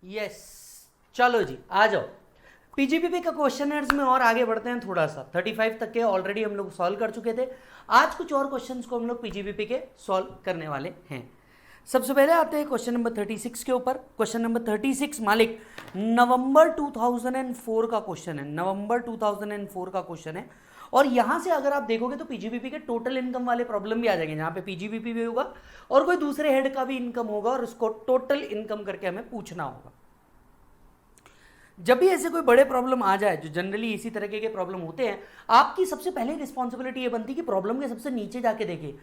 Yes, चलो जी आ जाओ। PGPP का क्वेश्चनर्स में और आगे बढ़ते हैं थोड़ा सा। 35 तक के ऑलरेडी हम लोग सॉल्व कर चुके थे। आज कुछ और क्वेश्चंस को हम लोग पीजीपीपी के सॉल्व करने वाले हैं। सबसे पहले आते हैं क्वेश्चन नंबर 36 के ऊपर। क्वेश्चन नंबर 36 मालिक नवंबर 2004 का क्वेश्चन है। नवंबर 2004 का क्वेश्चन है और यहां से अगर आप देखोगे तो पीजीपीपी के टोटल इनकम वाले प्रॉब्लम भी आ जाएंगे, जहां पे पीजीपीपी भी होगा और कोई दूसरे हेड का भी इनकम होगा और उसको टोटल इनकम करके हमें पूछना होगा। जब भी ऐसे कोई बड़े प्रॉब्लम आ जाए, जो जनरली इसी तरह के प्रॉब्लम होते हैं, आपकी सबसे पहले रिस्पॉन्सिबिलिटी ये बनती है कि प्रॉब्लम के सबसे नीचे जाके देखे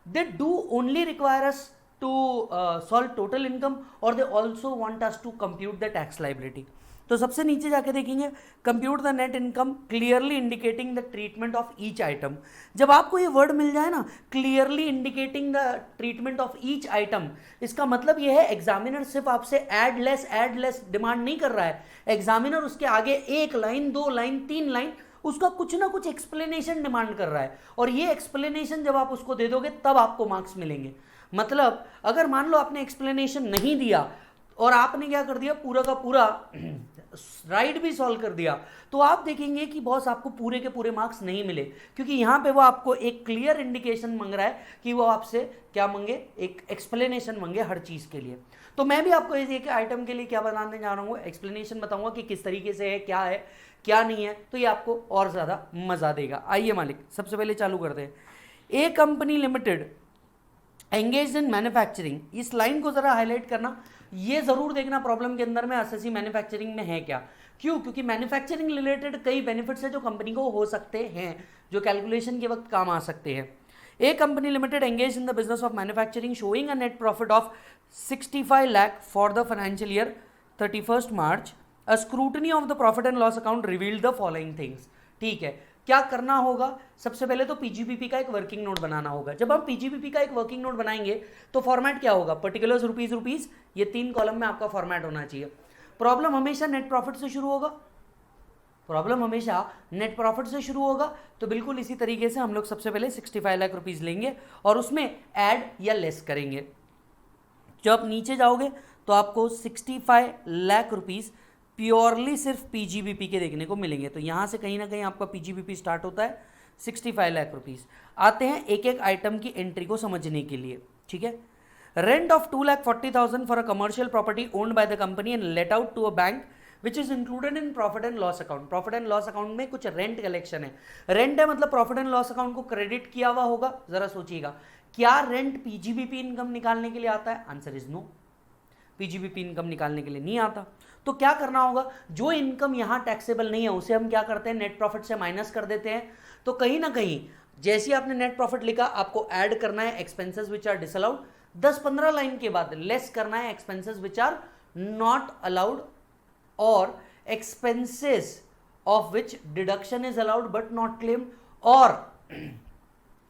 they do only require us to solve total income और they also want us to compute the tax liability. तो सबसे नीचे जाके देखेंगे compute the net income clearly indicating the treatment of each item. जब आपको ये वर्ड मिल जाए ना, clearly indicating the treatment of each item, इसका मतलब ये है एग्जामिनर सिर्फ आपसे एड लेस डिमांड नहीं कर रहा है। एग्जामिनर उसके आगे 1 लाइन 2 लाइन 3 लाइन उसका कुछ ना कुछ एक्सप्लेनेशन डिमांड कर रहा है और ये एक्सप्लेनेशन जब आप उसको दे दोगे तब आपको मार्क्स मिलेंगे। मतलब अगर मान लो आपने एक्सप्लेनेशन नहीं दिया और आपने क्या कर दिया, पूरा का पूरा राइट भी सॉल्व कर दिया, तो आप देखेंगे कि बॉस आपको पूरे के पूरे मार्क्स नहीं मिले, क्योंकि यहां पे वो आपको एक क्लियर इंडिकेशन मांग रहा है कि वो आपसे क्या मांगे, एक एक्सप्लेनेशन मांगे हर चीज के लिए। तो मैं भी आपको एक आइटम के लिए क्या बताने जा रहा हूँ, एक्सप्लेनेशन बताऊंगा कि किस तरीके से है क्या नहीं है, तो ये आपको और ज्यादा मजा देगा। आइए मालिक सबसे पहले चालू करते हैं। A company limited engage in manufacturing, इस लाइन को जरा हाईलाइट करना, ये जरूर देखना प्रॉब्लम के अंदर में एसएससी मैन्युफैक्चरिंग में है क्या। क्यों? क्योंकि मैन्युफैक्चरिंग रिलेटेड कई बेनिफिट्स है जो कंपनी को हो सकते हैं, जो कैलकुलेशन के वक्त काम आ सकते हैं। A company limited engage in the business of manufacturing showing a net profit of 65 lakh for the financial year 31 March. A scrutiny of the profit and loss account revealed the following things. ठीक है, क्या करना होगा? सबसे पहले तो PGPP का एक वर्किंग नोट बनाना होगा। जब हम पीजीपीपी का एक वर्किंग नोट बनाएंगे तो फॉर्मेट क्या होगा? पर्टिकुलर्स रुपीज, ये 3 कॉलम में आपका फॉर्मेट होना चाहिए। प्रॉब्लम हमेशा नेट प्रॉफिट से शुरू होगा, तो बिल्कुल इसी तरीके से हम लोग सबसे पहले 65 लाख रुपीज लेंगे और उसमें ऐड या लेस करेंगे। जब आप नीचे जाओगे तो आपको 65 लाख रुपीज प्योरली सिर्फ पीजीबीपी के देखने को मिलेंगे। तो यहां से कहीं ना कहीं आपका पीजीबीपी स्टार्ट होता है 65 लाख रुपीज। आते हैं एक एक आइटम की एंट्री को समझने के लिए। ठीक है, rent of 2,40,000 for a commercial property owned by the company and let out to a bank which is included in profit and loss account. Profit and loss account में कुछ रेंट कलेक्शन है। Rent है मतलब profit and loss account को credit किया हुआ होगा। जरा सोचिएगा, क्या रेंट पीजीबीपी इनकम निकालने के लिए आता है? Answer is no, PGBP income निकालने के लिए नहीं आता। तो क्या करना होगा? जो इनकम यहां टैक्सेबल नहीं है उसे हम क्या करते हैं, नेट प्रॉफिट से माइनस कर देते हैं। तो कहीं ना कहीं जैसे आपने नेट प्रॉफिट लिखा, आपको ऐड करना है expenses which are disallowed. 10-15 line के बाद लेस करना है expenses which are not allowed और expenses of which deduction is allowed but not claim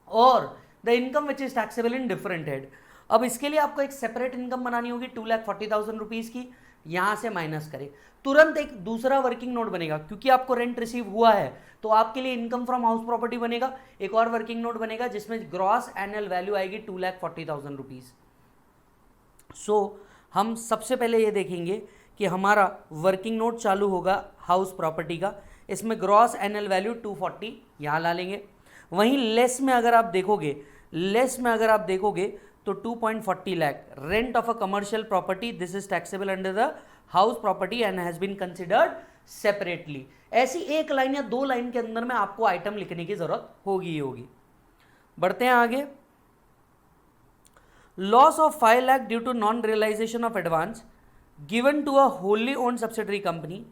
और the income which is taxable in different head. अब इसके लिए आपको एक सेपरेट इनकम बनानी होगी 2,40,000 रुपीज की, यहां से माइनस करें, तुरंत एक दूसरा वर्किंग नोट बनेगा। क्योंकि आपको रेंट रिसीव हुआ है तो आपके लिए इनकम फ्रॉम हाउस प्रॉपर्टी बनेगा, एक और वर्किंग नोट बनेगा जिसमें ग्रॉस एनुअल वैल्यू आएगी 2,40,000 रुपीज। सो हम सबसे पहले ये देखेंगे कि हमारा वर्किंग नोट चालू होगा हाउस प्रॉपर्टी का, इसमें ग्रॉस एनुअल वैल्यू 240 यहां ला लेंगे। वहीं लेस में अगर आप देखोगे तो 2.40 lakh rent of a commercial property, this is taxable under the house property and has been considered separately. ऐसी 1 लाइन या 2 लाइन के अंदर में आपको आइटम लिखने की जरूरत होगी। बढ़ते हैं आगे। Loss of 5 lakh due to non realisation of advance given to a wholly owned subsidiary company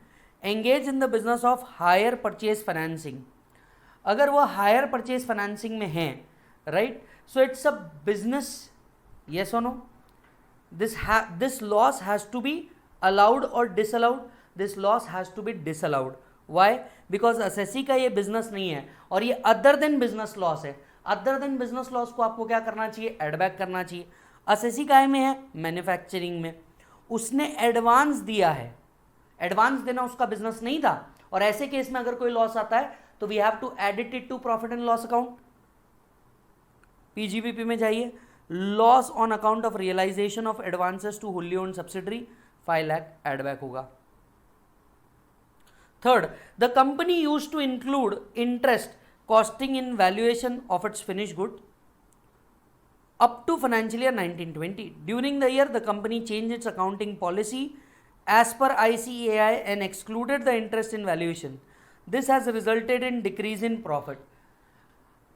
engage in the business of hire purchase financing. अगर वह हायर परचेज फाइनेंसिंग में है, right, so it's a business, yes or no? This loss has to be allowed or disallowed? This loss has to be disallowed. Why? Because SSC का ये business नहीं है और ये अदर देन बिजनेस लॉस है। Other then business loss को आपको क्या करना चाहिए? एडबैक करना चाहिए। एसएससी काय में है? मैन्युफैक्चरिंग में। उसने एडवांस दिया है, एडवांस देना उसका बिजनेस नहीं था और ऐसे केस में अगर कोई लॉस आता है तो we have to edit it to profit and loss account. PGBP में जाइए, loss on account of realisation of advances to wholly owned subsidiary 5 lakh add back होगा। Third, the company used to include interest costing in valuation of its finished good up to financial year 1920. During the year, the company changed its accounting policy as per ICAI and excluded the interest in valuation. This has resulted in decrease in profit.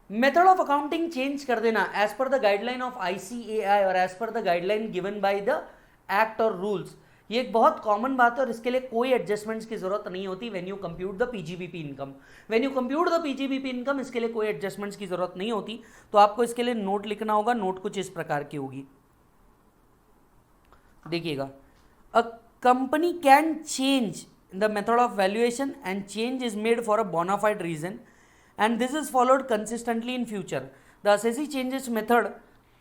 Method of accounting change कर देना as per the guideline of ICAI और as per the guideline given by the act or rules. ये एक बहुत common बात है और इसके लिए कोई एडजस्टमेंट्स की जरूरत नहीं होती when you compute the PGBP income. When you compute the PGBP income इसके लिए कोई एडजस्टमेंट्स की जरूरत नहीं होती। तो आपको इसके लिए नोट लिखना होगा। नोट कुछ इस प्रकार की होगी, देखिएगा, a company can change the method of valuation and change is made for a bona fide reason and this is followed consistently in future. The assessee changes method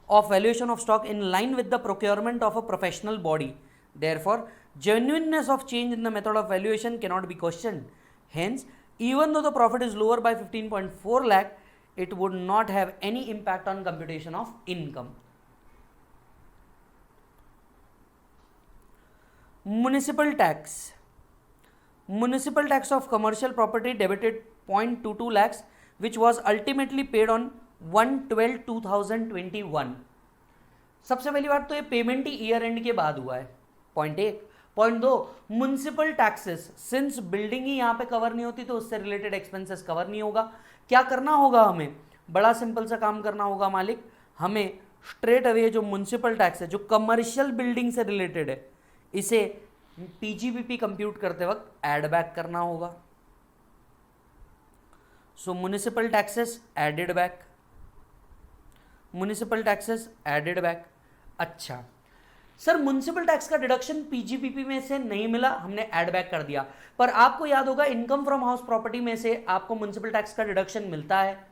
of valuation of stock in line with the procurement of a professional body. Therefore, genuineness of change in the method of valuation cannot be questioned. Hence, even though the profit is lower by 15.4 lakh, it would not have any impact on computation of income. Municipal tax. Municipal tax of commercial property debited 0.22 lakhs which was ultimately paid on 1/12/2021. सबसे पहली बात तो ये payment he year and के बाद हुआ है, point 1। Point 2, municipal taxes since building ही यहाँ पे कवर नहीं होती तो उससे रिलेटेड एक्सपेंसेस कवर नहीं होगा। क्या करना होगा, हमें बड़ा सिंपल सा काम करना होगा मालिक, हमें स्ट्रेट अवे जो म्युनिसिपल टैक्स है जो कमर्शियल बिल्डिंग से रिलेटेड है इसे पीजीबीपी कंप्यूट करते वक्त एड बैक करना होगा। So municipal taxes added back, municipal taxes added back. अच्छा सर, म्युनिसिपल टैक्स का डिडक्शन पीजीबीपी में से नहीं मिला, हमने ऐड बैक कर दिया, पर आपको याद होगा इनकम फ्रॉम हाउस प्रॉपर्टी में से आपको म्युनिसिपल टैक्स का डिडक्शन मिलता है।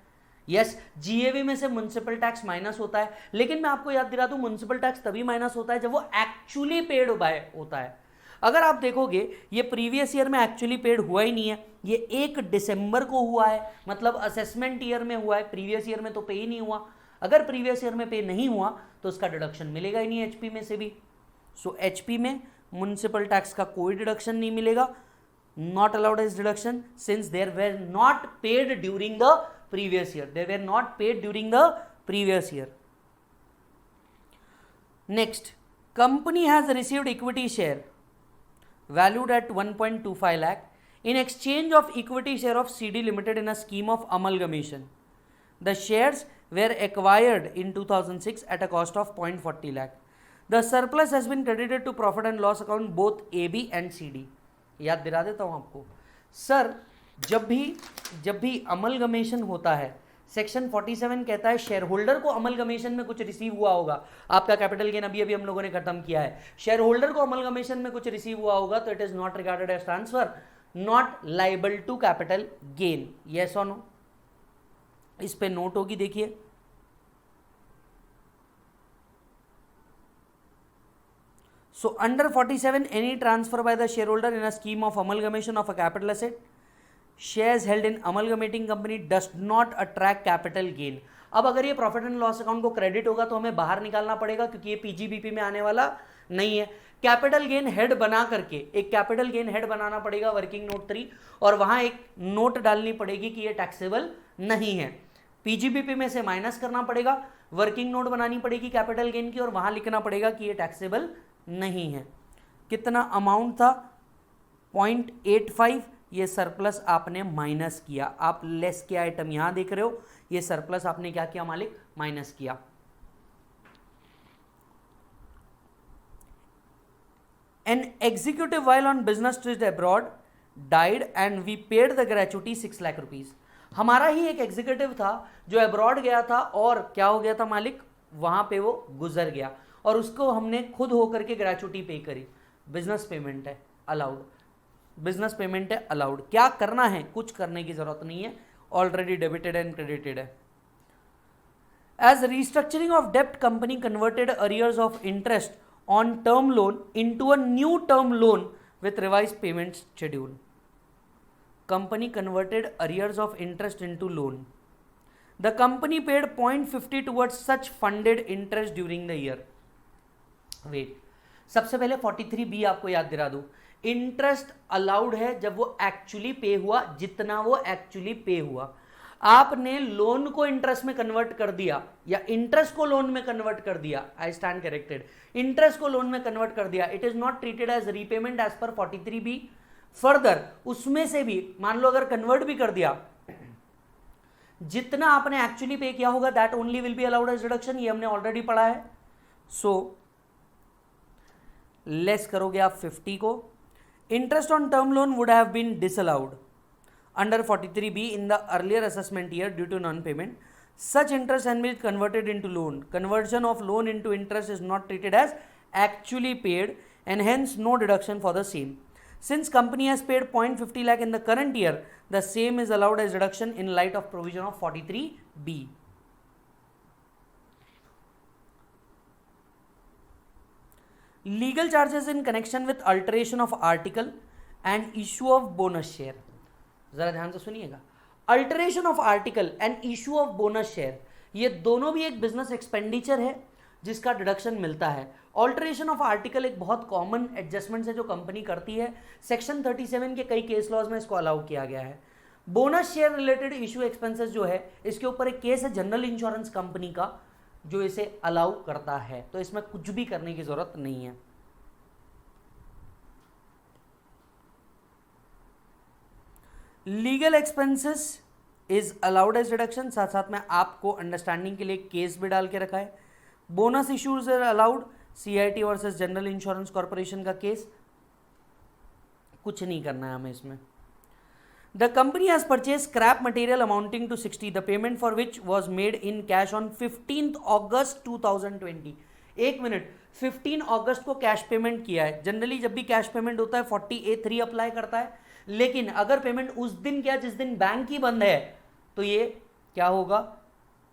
यस, जीएवी में से म्युनिसिपल टैक्स माइनस होता है, लेकिन मैं आपको याद दिला दूं म्युनिसिपल टैक्स तभी माइनस होता है जब वो एक्चुअली पेड होता है। अगर आप देखोगे ये प्रीवियस ईयर में एक्चुअली पेड हुआ ही नहीं है, ये 1 दिसंबर को हुआ है, मतलब असेसमेंट ईयर में हुआ है, प्रीवियस ईयर में तो पे ही नहीं हुआ। अगर प्रीवियस ईयर में पे नहीं हुआ तो उसका डिडक्शन मिलेगा ही नहीं एचपी में से भी। सो एचपी में म्युनिसिपल टैक्स का कोई डिडक्शन नहीं मिलेगा, not allowed as deduction since there were not paid during the previous year, there were not paid during the previous year. Next, company has received equity share valued at 1.25 lakh in exchange of equity share of CD Limited in a scheme of amalgamation. The shares were acquired in 2006 at a cost of 0.40 lakh. The surplus has been credited to profit and loss account both AB and CD. याद दिला देता हूँ आपको sir, जब भी amalgamation होता है section 47 कहता है शेयर होल्डर को अमलगमेशन में कुछ रिसीव हुआ होगा। आपका कैपिटल गेन अभी हम लोगों ने खत्म किया है, शेयर होल्डर को अमलगमेशन में कुछ रिसीव हुआ होगा तो it is not regarded as transfer, not liable to capital gain. Yes और नो, इस पे नोट होगी, देखिए so under 47 any transfer by the share holder in a scheme of amalgamation of a capital asset shares held in amalgamating company does not attract capital gain. अब अगर ये profit and loss account को credit होगा तो हमें बाहर निकालना पड़ेगा क्योंकि ये पीजीबीपी में आने वाला नहीं है। कैपिटल गेन हेड बना करके एक कैपिटल गेन हेड बनाना पड़ेगा वर्किंग नोट 3 और वहां एक नोट डालनी पड़ेगी कि ये टैक्सेबल नहीं है। पीजीबीपी में से माइनस करना पड़ेगा, वर्किंग नोट बनानी पड़ेगी कैपिटल गेन की और वहां लिखना पड़ेगा कि ये टैक्सेबल नहीं है। कितना अमाउंट था, 0.85, ये सरप्लस आपने माइनस किया। आप लेस के आइटम यहां देख रहे हो, ये सरप्लस आपने क्या किया मालिक, माइनस किया। An executive while on business trip abroad died and we paid the gratuity 6 lakh rupees. हमारा ही एक एग्जीक्यूटिव था जो अब्रॉड गया था और क्या हो गया था मालिक, वहां पे वो गुजर गया और उसको हमने खुद होकर के ग्रेचुटी पे करी। बिजनेस पेमेंट है अलाउड, बिजनेस पेमेंट है अलाउड। क्या करना है, कुछ करने की जरूरत नहीं है, ऑलरेडी डेबिटेड एंड क्रेडिटेड है। एज रिस्ट्रक्चरिंग ऑफ डेप्ट company converted arrears of interest on term loan into a new term loan with revise payment schedule. Company converted arrears of interest into loan. The company paid 0.50 towards such funded interest during the year. Wait, सबसे पहले 43B आपको याद दिला दूं, interest allowed है जब वो actually पे हुआ, जितना वो एक्चुअली पे हुआ। आपने लोन को इंटरेस्ट में कन्वर्ट कर दिया या इंटरेस्ट को लोन में कन्वर्ट कर दिया, आई स्टैंड करेक्टेड, इंटरेस्ट को लोन में कन्वर्ट कर दिया, it is not treated as repayment as per 43B। Further उसमें से भी मान लो अगर कन्वर्ट भी कर दिया, जितना आपने एक्चुअली पे किया होगा that only will be allowed as deduction, ये हमने ऑलरेडी पढ़ा है। सो लेस करोगे आप 50 को, interest on term loan would have been disallowed under 43B in the earlier assessment year due to non-payment. Such interest can be converted into loan. Conversion of loan into interest is not treated as actually paid and hence no deduction for the same. Since company has paid 0.50 lakh in the current year, the same is allowed as deduction in light of provision of 43B. Legal charges in connection with alteration of article and issue of bonus share. जरा ध्यान से सुनिएगा, alteration of article and issue of bonus share, ये दोनों भी एक business expenditure है जिसका डिडक्शन मिलता है। ऑल्टरेशन ऑफ आर्टिकल एक बहुत कॉमन एडजस्टमेंट है जो कंपनी करती है, सेक्शन 37 के कई केस लॉज में इसको अलाउ किया गया है। Bonus share related issue expenses जो है, इसके ऊपर एक केस है जनरल इंश्योरेंस कंपनी का जो इसे अलाउ करता है, तो इसमें कुछ भी करने की जरूरत नहीं है। Legal expenses is allowed as deduction, साथ साथ में आपको अंडरस्टैंडिंग के लिए केस भी डाल के रखा है। Bonus issues are allowed, CIT versus general insurance corporation का केस, कुछ नहीं करना है हमें इसमें। The company has purchase scrap material amounting to 60, the payment for which was made in cash on 15 August 2020। एक मिनट, 15 अगस्त को कैश पेमेंट किया है। जनरली जब भी कैश पेमेंट होता है 40A3 अप्लाई करता है, लेकिन अगर पेमेंट उस दिन किया जिस दिन बैंक ही बंद है तो ये क्या होगा,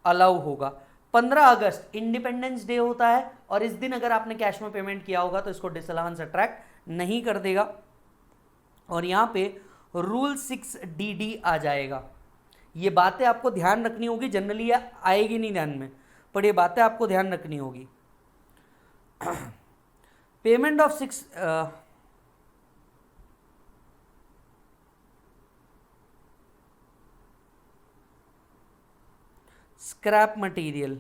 अलाउ होगा। 15 अगस्त इंडिपेंडेंस डे होता है और इस दिन अगर आपने कैश में पेमेंट किया होगा तो इसको डिसअलाउंस अट्रैक्ट नहीं कर देगा। और यहां पे रूल 6DD आ जाएगा। ये बातें आपको ध्यान रखनी होगी, जनरली ये आएगी नहीं ध्यान में, पर ये बातें आपको ध्यान रखनी होगी। Payment of 6 scrap material,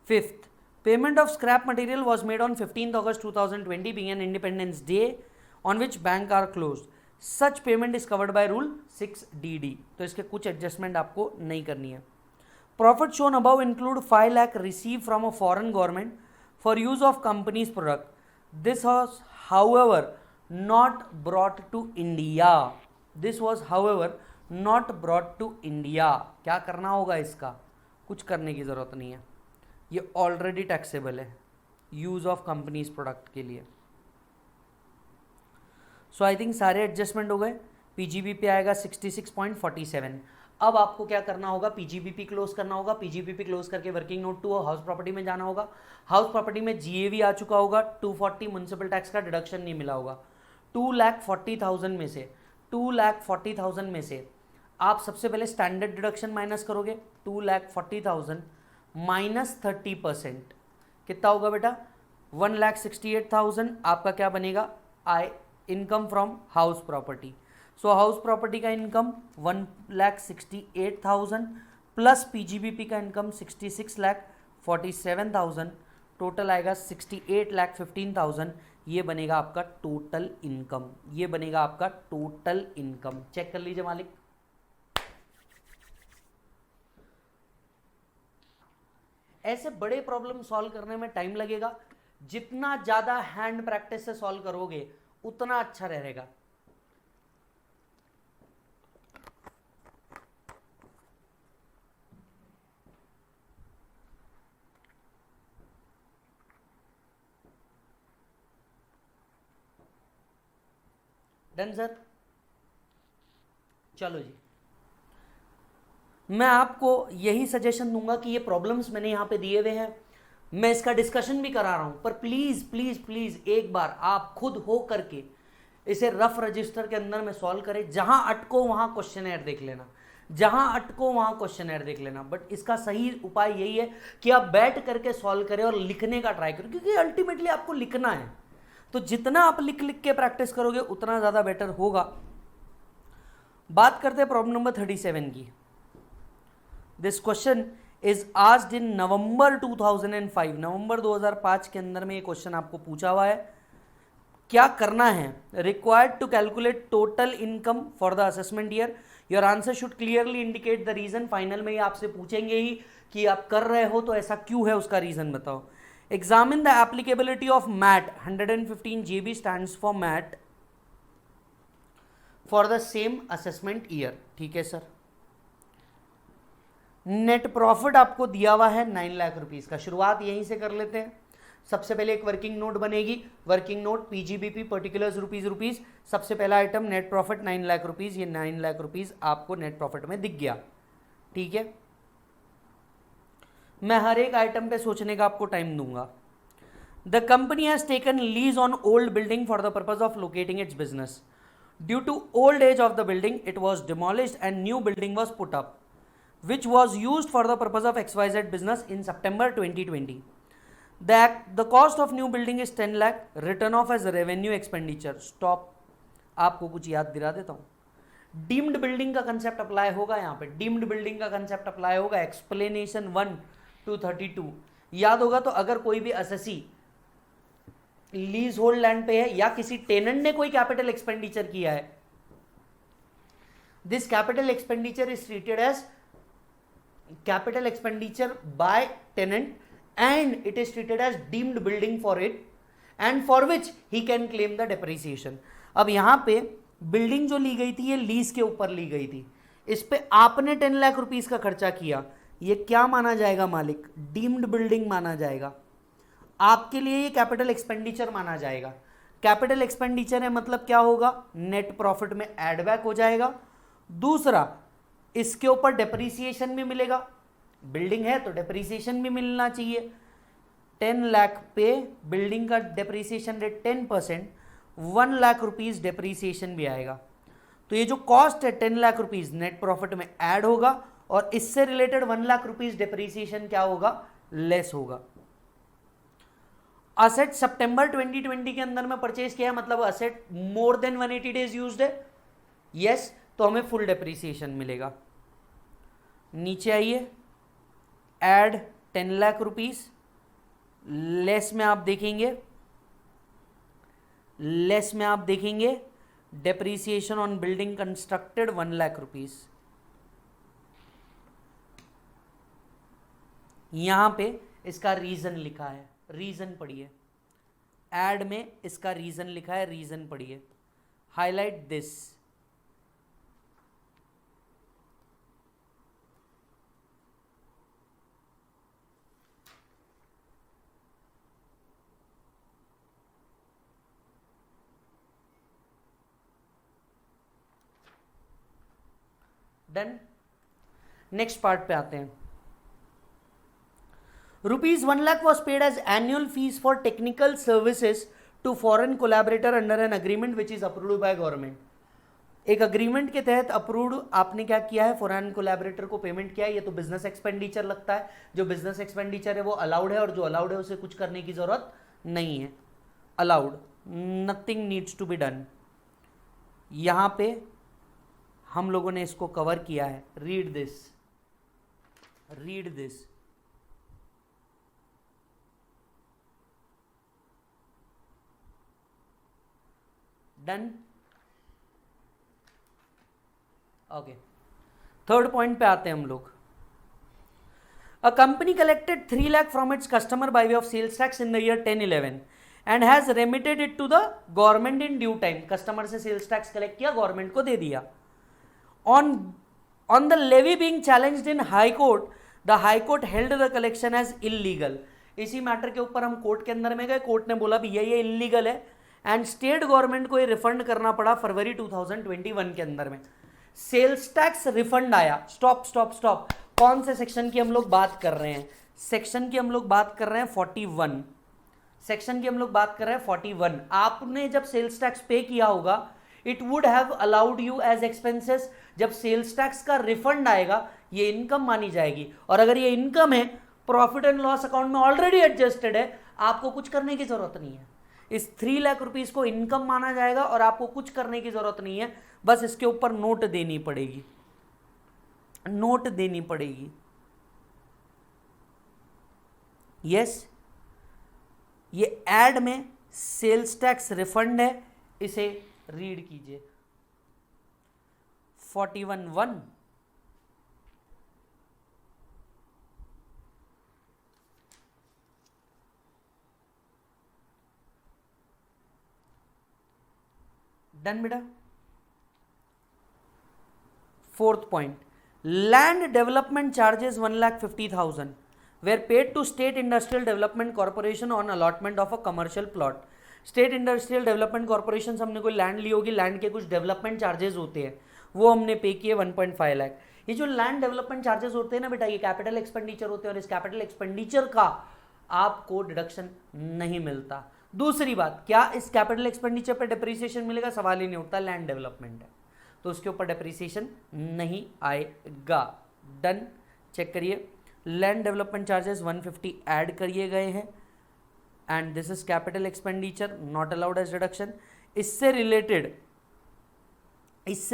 5th payment of scrap material was made on 15th August 2020 being an independence day on which bank are closed. Such payment is covered by rule 6DD। तो इसके कुछ एडजस्टमेंट आपको नहीं करनी है। Profit shown above include 5 lakh received from a foreign government for use of company's product. This was however not brought to India. This was however not brought to India। क्या करना होगा इसका, कुछ करने की ज़रूरत नहीं है, ये ऑलरेडी टैक्सेबल है यूज़ ऑफ कंपनीज प्रोडक्ट के लिए। सो आई थिंक सारे एडजस्टमेंट हो गए। पीजीबी पे आएगा 66.47। अब आपको क्या करना होगा, पीजीबीपी क्लोज करना होगा। पीजीबीपी क्लोज करके working note to house property में जाना होगा। हाउस प्रॉपर्टी में जीएवी आ चुका होगा, 240 म्युनिसिपल टैक्स का डिडक्शन नहीं मिला होगा। 2,40,000 में से 2,40,000 में से आप सबसे पहले स्टैंडर्ड डिडक्शन माइनस करोगे। 2,40,000 माइनस 30% कितना होगा बेटा, 1,68,000 आपका क्या बनेगा, आय income from house property. So house property का इनकम 1,68,000 प्लस पीजीबीपी का इनकम 66,47,000, टोटल आएगा 68,15,000। ये बनेगा आपका टोटल इनकम, ये बनेगा आपका टोटल इनकम। चेक कर लीजिए मालिक। ऐसे बड़े प्रॉब्लम सॉल्व करने में टाइम लगेगा, जितना ज्यादा हैंड प्रैक्टिस से सॉल्व करोगे उतना अच्छा रहेगा। डन सर, चलो जी, मैं आपको यही सजेशन दूंगा कि ये प्रॉब्लम्स मैंने यहाँ पे दिए हुए हैं, मैं इसका डिस्कशन भी करा रहा हूँ, पर प्लीज़ प्लीज़ प्लीज़ एक बार आप खुद हो करके इसे रफ रजिस्टर के अंदर में सॉल्व करें। जहाँ अटको वहाँ क्वेश्चनएयर देख लेना, जहां अटको वहां क्वेश्चनर देख लेना, बट इसका सही उपाय यही है कि आप बैठ करके सॉल्व करें और लिखने का ट्राई करें, क्योंकि अल्टीमेटली आपको लिखना है। तो जितना आप लिख लिख के प्रैक्टिस करोगे उतना ज़्यादा बेटर होगा। बात करते हैं प्रॉब्लम नंबर 37 की। This question is asked in November 2005, November 2005 के अंदर में ये क्वेश्चन आपको पूछा हुआ है। क्या करना है? Required to calculate total income for the assessment year, your answer should clearly indicate the reason. Final में ये आपसे पूछेंगे ही कि आप कर रहे हो तो ऐसा क्यों है, उसका रीजन बताओ। Examine the applicability of MAT, 115 GB stands for MAT for the same assessment year। ठीक है सर। नेट प्रॉफिट आपको दिया हुआ है 9 लाख रुपीस का। शुरुआत यहीं से कर लेते हैं। सबसे पहले एक वर्किंग नोट बनेगी, working note PGBP particulars rupees. सबसे पहला item net profit 9 lakh rupees, ये 9 लाख रुपीस आपको नेट प्रॉफिट में दिख गया। ठीक है, मैं हर एक आइटम पे सोचने का आपको टाइम दूंगा। The company has taken lease on old building for the purpose of locating its business. Due to old age of the building it was demolished and new building was put up which was used for the purpose of XYZ business in September 2020. The cost of new building is 10 lakh, written off as revenue expenditure. Stop. आपको कुछ याद दिला देता हूँ। Deemed building का concept apply होगा यहाँ पे, डीम्ड बिल्डिंग का कंसेप्ट अप्लाई होगा। एक्सप्लेनेशन 1 to 32 याद होगा। तो अगर कोई भी असेसी लीज होल्ड लैंड पे है या किसी टेनेंट ने कोई कैपिटल एक्सपेंडिचर किया है, this capital expenditure is treated as capital expenditure by tenant and it is treated as deemed building for it and for which he can claim the depreciation। अब यहां पे बिल्डिंग जो ली गई थी ये लीज के ऊपर ली गई थी, इस पे आपने 10 लाख रुपीस का खर्चा किया, ये क्या माना जाएगा मालिक? डीम्ड बिल्डिंग माना जाएगा। आपके लिए ये कैपिटल एक्सपेंडिचर माना जाएगा। कैपिटल एक्सपेंडिचर है मतलब क्या होगा? नेट प्रॉफिट में एड बैक हो जाएगा। दूसरा, इसके ऊपर डेप्रीसिएशन भी मिलेगा। बिल्डिंग है तो डेप्रीसिएशन भी मिलना चाहिए। 10 लाख पे बिल्डिंग का depreciation rate 10%, 1 lakh rupees depreciation भी आएगा। तो ये जो कॉस्ट है 10 लाख रुपीस नेट प्रॉफिट में ऐड होगा और इससे रिलेटेड 1 लाख रुपीस डेप्रीसिएशन क्या होगा? लेस होगा। असेट सितंबर 2020 के अंदर में परचेज किया है, मतलब asset more than 180 days used है, यस, तो हमें फुल डेप्रीसिएशन मिलेगा। नीचे आइए, ऐड 10 लाख रुपीस, लेस में आप देखेंगे depreciation on building constructed 1 lakh rupees. यहां पे इसका रीजन लिखा है, रीजन पढ़िए। ऐड में इसका रीजन लिखा है, रीजन पढ़िए। Highlight this. Done. Next part पे आते हैं। Rupees 1 lakh was paid as annual fees for technical services to foreign collaborator under an agreement which is approved by government. एक अग्रीमेंट के तहत अप्रूव्ड आपने क्या किया है? फॉरेन कोलैबोरेटर को पेमेंट किया है। ये तो बिजनेस एक्सपेंडिचर लगता है। जो बिजनेस एक्सपेंडिचर है वो अलाउड है और जो अलाउड है उसे कुछ करने की जरूरत नहीं है। Allowed, nothing needs to be done. यहां पे हम लोगों ने इसको कवर किया है। Read this, read this. Done. Okay, third point पे आते हैं हम लोग। A company collected 3 lakh from its customer by way of sales tax in the year 10-11 and has remitted it to the government in due time. Customer से sales tax collect किया, government को दे दिया। On the levy being challenged in High Court, the High Court held the collection as illegal। इसी matter के ऊपर हम court के अंदर में गए, कोर्ट ने बोला भी ये इलीगल है एंड स्टेट गवर्नमेंट को ये रिफंड करना पड़ा फरवरी 2021 के अंदर में। सेल्स टैक्स रिफंड आया। स्टॉप स्टॉप स्टॉप, कौन से सेक्शन की हम लोग बात कर रहे हैं? सेक्शन की हम लोग बात कर रहे हैं 41। सेक्शन की हम लोग बात कर रहे हैं 41। आपने जब सेल्स टैक्स पे किया होगा it would have allowed you as expenses. जब सेल्स टैक्स का रिफंड आएगा ये इनकम मानी जाएगी, और अगर ये इनकम है, प्रॉफिट एंड लॉस अकाउंट में ऑलरेडी एडजस्टेड है, आपको कुछ करने की जरूरत नहीं है। इस 3 लाख रुपीस को इनकम माना जाएगा और आपको कुछ करने की जरूरत नहीं है, बस इसके ऊपर नोट देनी पड़ेगी, नोट देनी पड़ेगी। यस, ये एड में सेल्स टैक्स रिफंड है, इसे रीड कीजिए 41(1). डन बेटा। 4th point, land development charges 1,50,000 were paid to State Industrial Development Corporation on allotment of a commercial plot. State industrial development corporation से हमने कोई लैंड ली होगी, लैंड के कुछ डेवलपमेंट चार्जेस होते हैं, वो हमने पे किए 1.5 लाख। ये जो लैंड डेवलपमेंट चार्जेस होते हैं ना बेटा, ये कैपिटल एक्सपेंडिचर होते हैं और इस कैपिटल एक्सपेंडिचर का आपको डिडक्शन नहीं मिलता। दूसरी बात, क्या इस कैपिटल एक्सपेंडिचर पर डिप्रिसिएशन मिलेगा? सवाल ही नहीं उठता, लैंड डेवलपमेंट है तो उसके ऊपर डिप्रिसिएशन नहीं आएगा। डन, चेक करिए, लैंड डेवलपमेंट चार्जेस 150 ऐड करिए गए हैं and this is capital expenditure, not allowed as deduction. इससे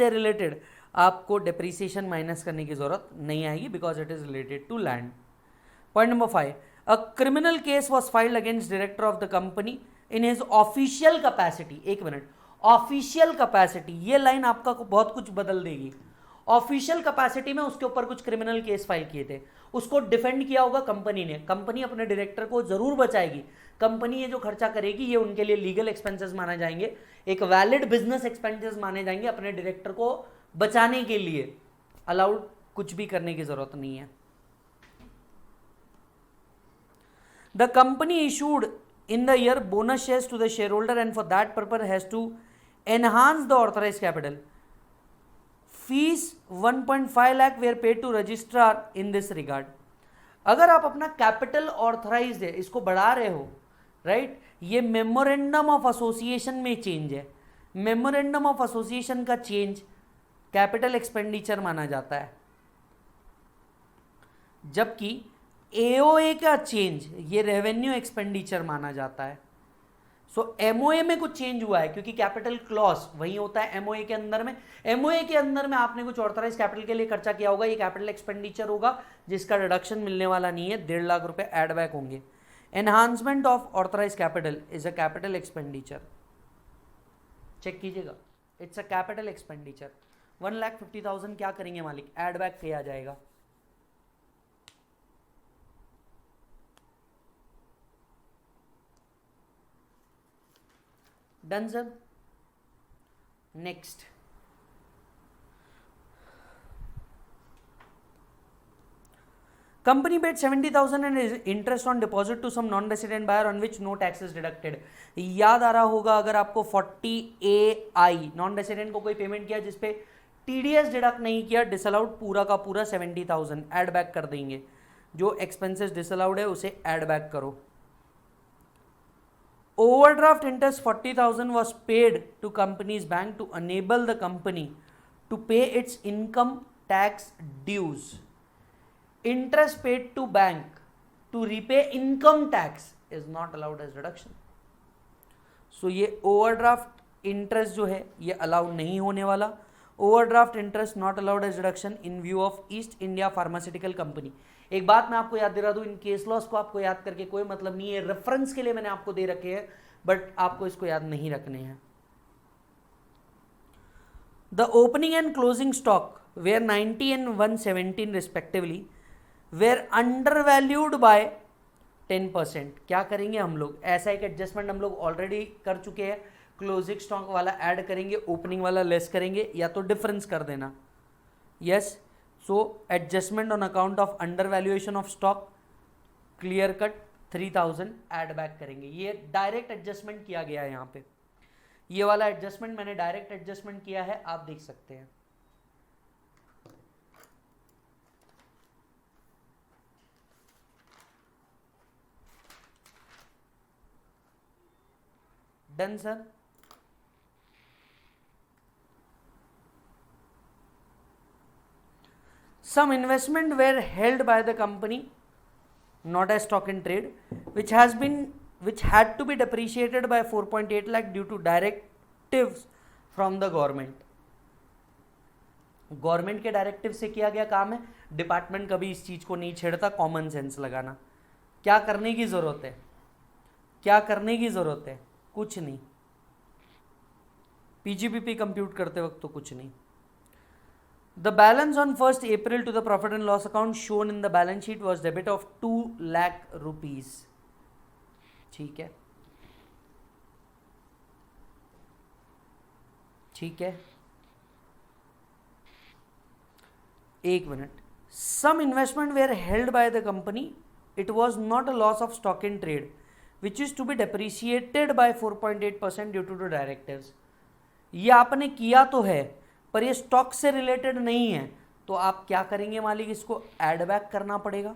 रिलेटेड आपको डिप्रिसिएशन माइनस करने की जरूरत नहीं आएगी because it is related to land. Point number 5, a criminal case was filed against director of the company in his official capacity. एक minute, official capacity, ये line आपका बहुत कुछ बदल देगी। ऑफिशियल कैपेसिटी में उसके ऊपर कुछ क्रिमिनल केस फाइल किए थे, उसको डिफेंड किया होगा कंपनी ने। कंपनी अपने डायरेक्टर को जरूर बचाएगी, कंपनी ये जो खर्चा करेगी ये उनके लिए लीगल एक्सपेंसेस माने जाएंगे, एक वैलिड बिजनेस एक्सपेंसेस माने जाएंगे, अपने डायरेक्टर को बचाने के लिए अलाउड कुछ भी करने की जरूरत नहीं है। The company issued in the year bonus shares to the shareholder and for that purpose has to enhance the authorized capital. Fees 1.5 lakh were paid to registrar in this regard. अगर आप अपना कैपिटल ऑथराइज है, इसको बढ़ा रहे हो, right, ये memorandum of association में चेंज है। मेमोरेंडम ऑफ एसोसिएशन का चेंज कैपिटल एक्सपेंडिचर माना जाता है, जबकि एओए का चेंज ये रेवेन्यू एक्सपेंडिचर माना जाता है। सो एमओए में कुछ चेंज हुआ है क्योंकि कैपिटल क्लॉज वही होता है एमओए के अंदर में। एमओए के अंदर में आपने कुछ ऑथराइज कैपिटल के लिए खर्चा किया होगा, ये कैपिटल एक्सपेंडिचर होगा जिसका डिडक्शन मिलने वाला नहीं है, 1.5 लाख रुपए एड बैक होंगे। Enhancement of authorise capital is a capital expenditure, check कीजिएगा, इट्स अ कैपिटल एक्सपेंडिचर। 1,50,000 क्या करेंगे मालिक? एड बैक किया जाएगा। Done sir. Next, company paid 70,000 and interest on deposit to some non resident buyer on which no tax is deducted. याद आ रहा होगा अगर आपको 40AI नॉन रेसिडेंट को कोई पेमेंट किया जिसपे टीडीएस डिडक्ट नहीं किया, डिसअलाउड पूरा का पूरा 70,000 एड बैक कर देंगे। जो एक्सपेंसेस डिसअलाउड है उसे एड बैक करो। Overdraft interest 40,000 was paid to company's bank to enable the company to pay its income tax dues. Interest paid to bank to repay income tax is not allowed as deduction. So ये overdraft interest जो है ये allowed नहीं होने वाला। Overdraft interest not allowed as deduction in view of East India Pharmaceutical Company. एक बात मैं आपको याद दिला दूं, इन केस लॉस को आपको याद करके कोई मतलब नहीं है, रेफरेंस के लिए मैंने आपको दे रखे हैं, बट आपको इसको याद नहीं रखने हैं। The opening and closing stock were 90 and 117 respectively were under valued by 10%। क्या करेंगे हम लोग? ऐसा एक एडजस्टमेंट हम लोग ऑलरेडी कर चुके हैं, क्लोजिंग स्टॉक वाला ऐड करेंगे, ओपनिंग वाला लेस करेंगे, या तो डिफरेंस कर देना। Yes, so adjustment on account of under valuation of stock, clear cut 3,000 add back करेंगे। ये डायरेक्ट एडजस्टमेंट किया गया है, यहाँ पे ये वाला एडजस्टमेंट मैंने डायरेक्ट एडजस्टमेंट किया है, आप देख सकते हैं। Done sir. some investment were held by the company not as stock in trade which had to be depreciated by 4.8 lakh due to directives from the government. Government के directive से किया गया काम है, डिपार्टमेंट कभी इस चीज को नहीं छेड़ता, कॉमन सेंस लगाना। क्या करने की जरूरत है, क्या करने की जरूरत है, कुछ नहीं, पीजीबीपी कंप्यूट करते वक्त तो कुछ नहीं। The balance on 1st April to the profit and loss account shown in the balance sheet was debit of 2 lakh rupees. ठीक है, ठीक है, एक minute. Some investment were held by the company. It was not a loss of stock in trade, which is to be depreciated by 4.8% due to the directives. ये आपने किया तो है पर ये स्टॉक से रिलेटेड नहीं है, तो आप क्या करेंगे मालिक, इसको एड बैक करना पड़ेगा।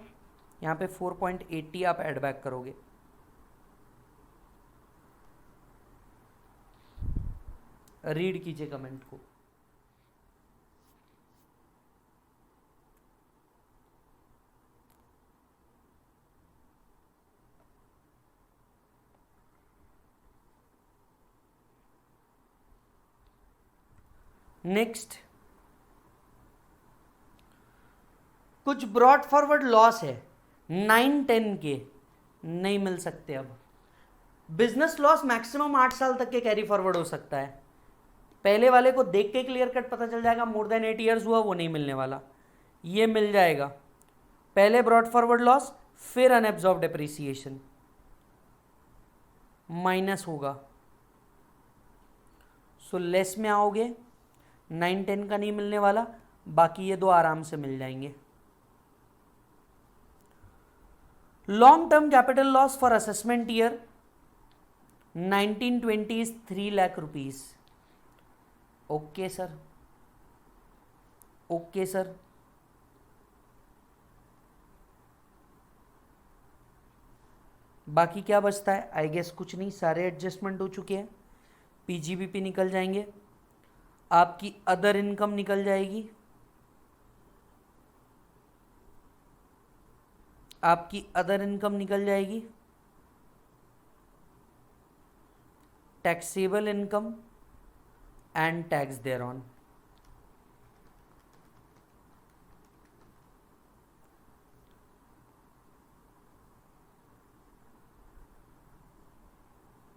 यहाँ पे 4.80 आप एड बैक करोगे। रीड कीजिए कमेंट को। नेक्स्ट, कुछ ब्रॉड फॉरवर्ड लॉस है 9-10 के, नहीं मिल सकते। अब बिजनेस लॉस मैक्सिमम 8 साल तक के कैरी फॉरवर्ड हो सकता है। पहले वाले को देख के क्लियर कट पता चल जाएगा मोर देन 8 ईयर्स हुआ, वो नहीं मिलने वाला, ये मिल जाएगा। पहले ब्रॉड फॉरवर्ड लॉस, फिर अनएब्जॉर्ब डेप्रिसिएशन माइनस होगा, सो लेस में आओगे, 9-10 का नहीं मिलने वाला, बाकी ये दो आराम से मिल जाएंगे। Long term capital loss for assessment year 1920 is 3 lakh rupees. Okay sir, okay sir. बाकी क्या बचता है, आई गेस कुछ नहीं, सारे एडजस्टमेंट हो चुके हैं। पीजीबीपी निकल जाएंगे, आपकी अदर इनकम निकल जाएगी, आपकी अदर इनकम निकल जाएगी, taxable income and tax there on.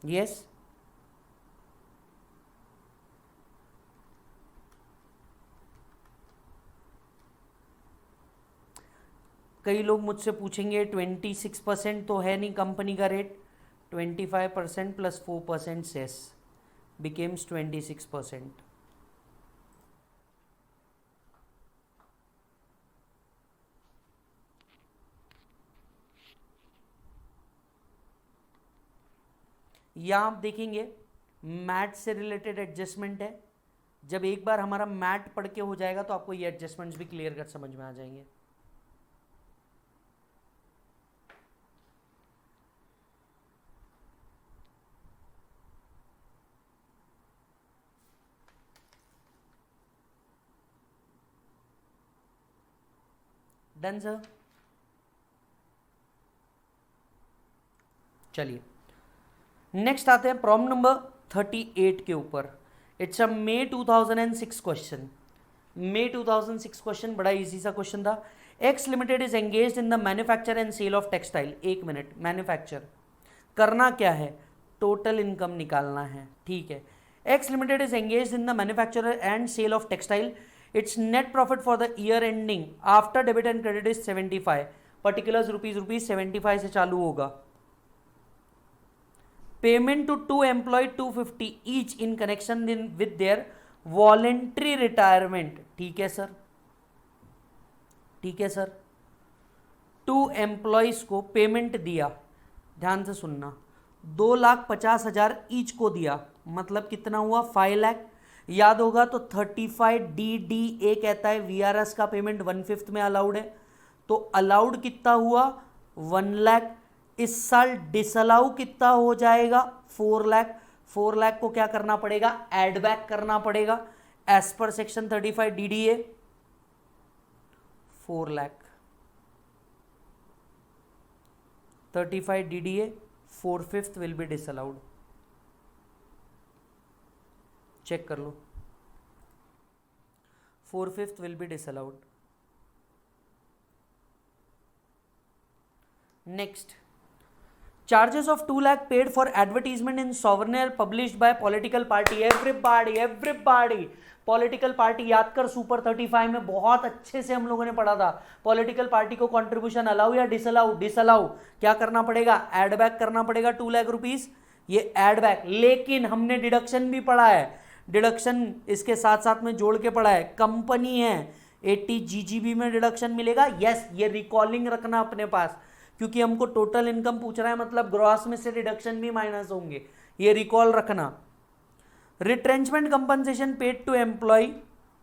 Yes, कई लोग मुझसे पूछेंगे 26% तो है नहीं कंपनी का रेट, 25% प्लस 4% सेस बिकेम्स 26%। यहाँ आप देखेंगे मैट से रिलेटेड एडजस्टमेंट है। जब एक बार हमारा मैट पढ़ के हो जाएगा तो आपको ये एडजस्टमेंट्स भी क्लियर कर समझ में आ जाएंगे। Done sir. चलिए नेक्स्ट आते हैं प्रॉब्लम नंबर 38 के ऊपर। It's a May 2006 question. May 2006 question बड़ा इजी सा क्वेश्चन था। X limited is engaged in the manufacture and sale of textile. एक मिनट, मैन्युफैक्चर करना क्या है, टोटल इनकम निकालना है, ठीक है। X limited is engaged in the manufacture and sale of textile. Its net profit for the year ending after debit and credit is 75। Particulars rupees 75 से चालू होगा। Payment to 2 employ 250 each in connection with their voluntary retirement. ठीक है sir, ठीक है sir. 2 employees को payment दिया, ध्यान से सुनना, 2,50,000 ईच को दिया, मतलब कितना हुआ 5 लाख। याद होगा तो 35DDA कहता है VRS का पेमेंट 1/5 में अलाउड है, तो अलाउड कितना हुआ 1 लाख। इस साल डिसअलाउ कितना हो जाएगा 4 लाख। 4 लाख को क्या करना पड़ेगा, एड बैक करना पड़ेगा as per section 35 DDA। 4 lakh, 35 DDA, 4/5 will be disallowed. Check कर लो, 4/5 will be disallowed. Next, charges of 2 lakh paid for advertisement in souvenir published by political party. everybody political party याद कर, super 35 में बहुत अच्छे से हम लोगों ने पढ़ा था. पॉलिटिकल पार्टी को कंट्रीब्यूशन अलाउ या डिसअलाउ? डिसअलाउ. क्या करना पड़ेगा? एड बैक करना पड़ेगा 2 लाख रुपीस, ये एड बैक. लेकिन हमने डिडक्शन भी पढ़ा है, डिडक्शन इसके साथ साथ में जोड़ के पढ़ा है. कंपनी है 80 GGB में डिडक्शन मिलेगा. यस, ये रिकॉलिंग रखना अपने पास, क्योंकि हमको टोटल इनकम पूछ रहा है, मतलब ग्रॉस में से डिडक्शन भी माइनस होंगे, ये रिकॉल रखना. Retrenchment compensation paid to employ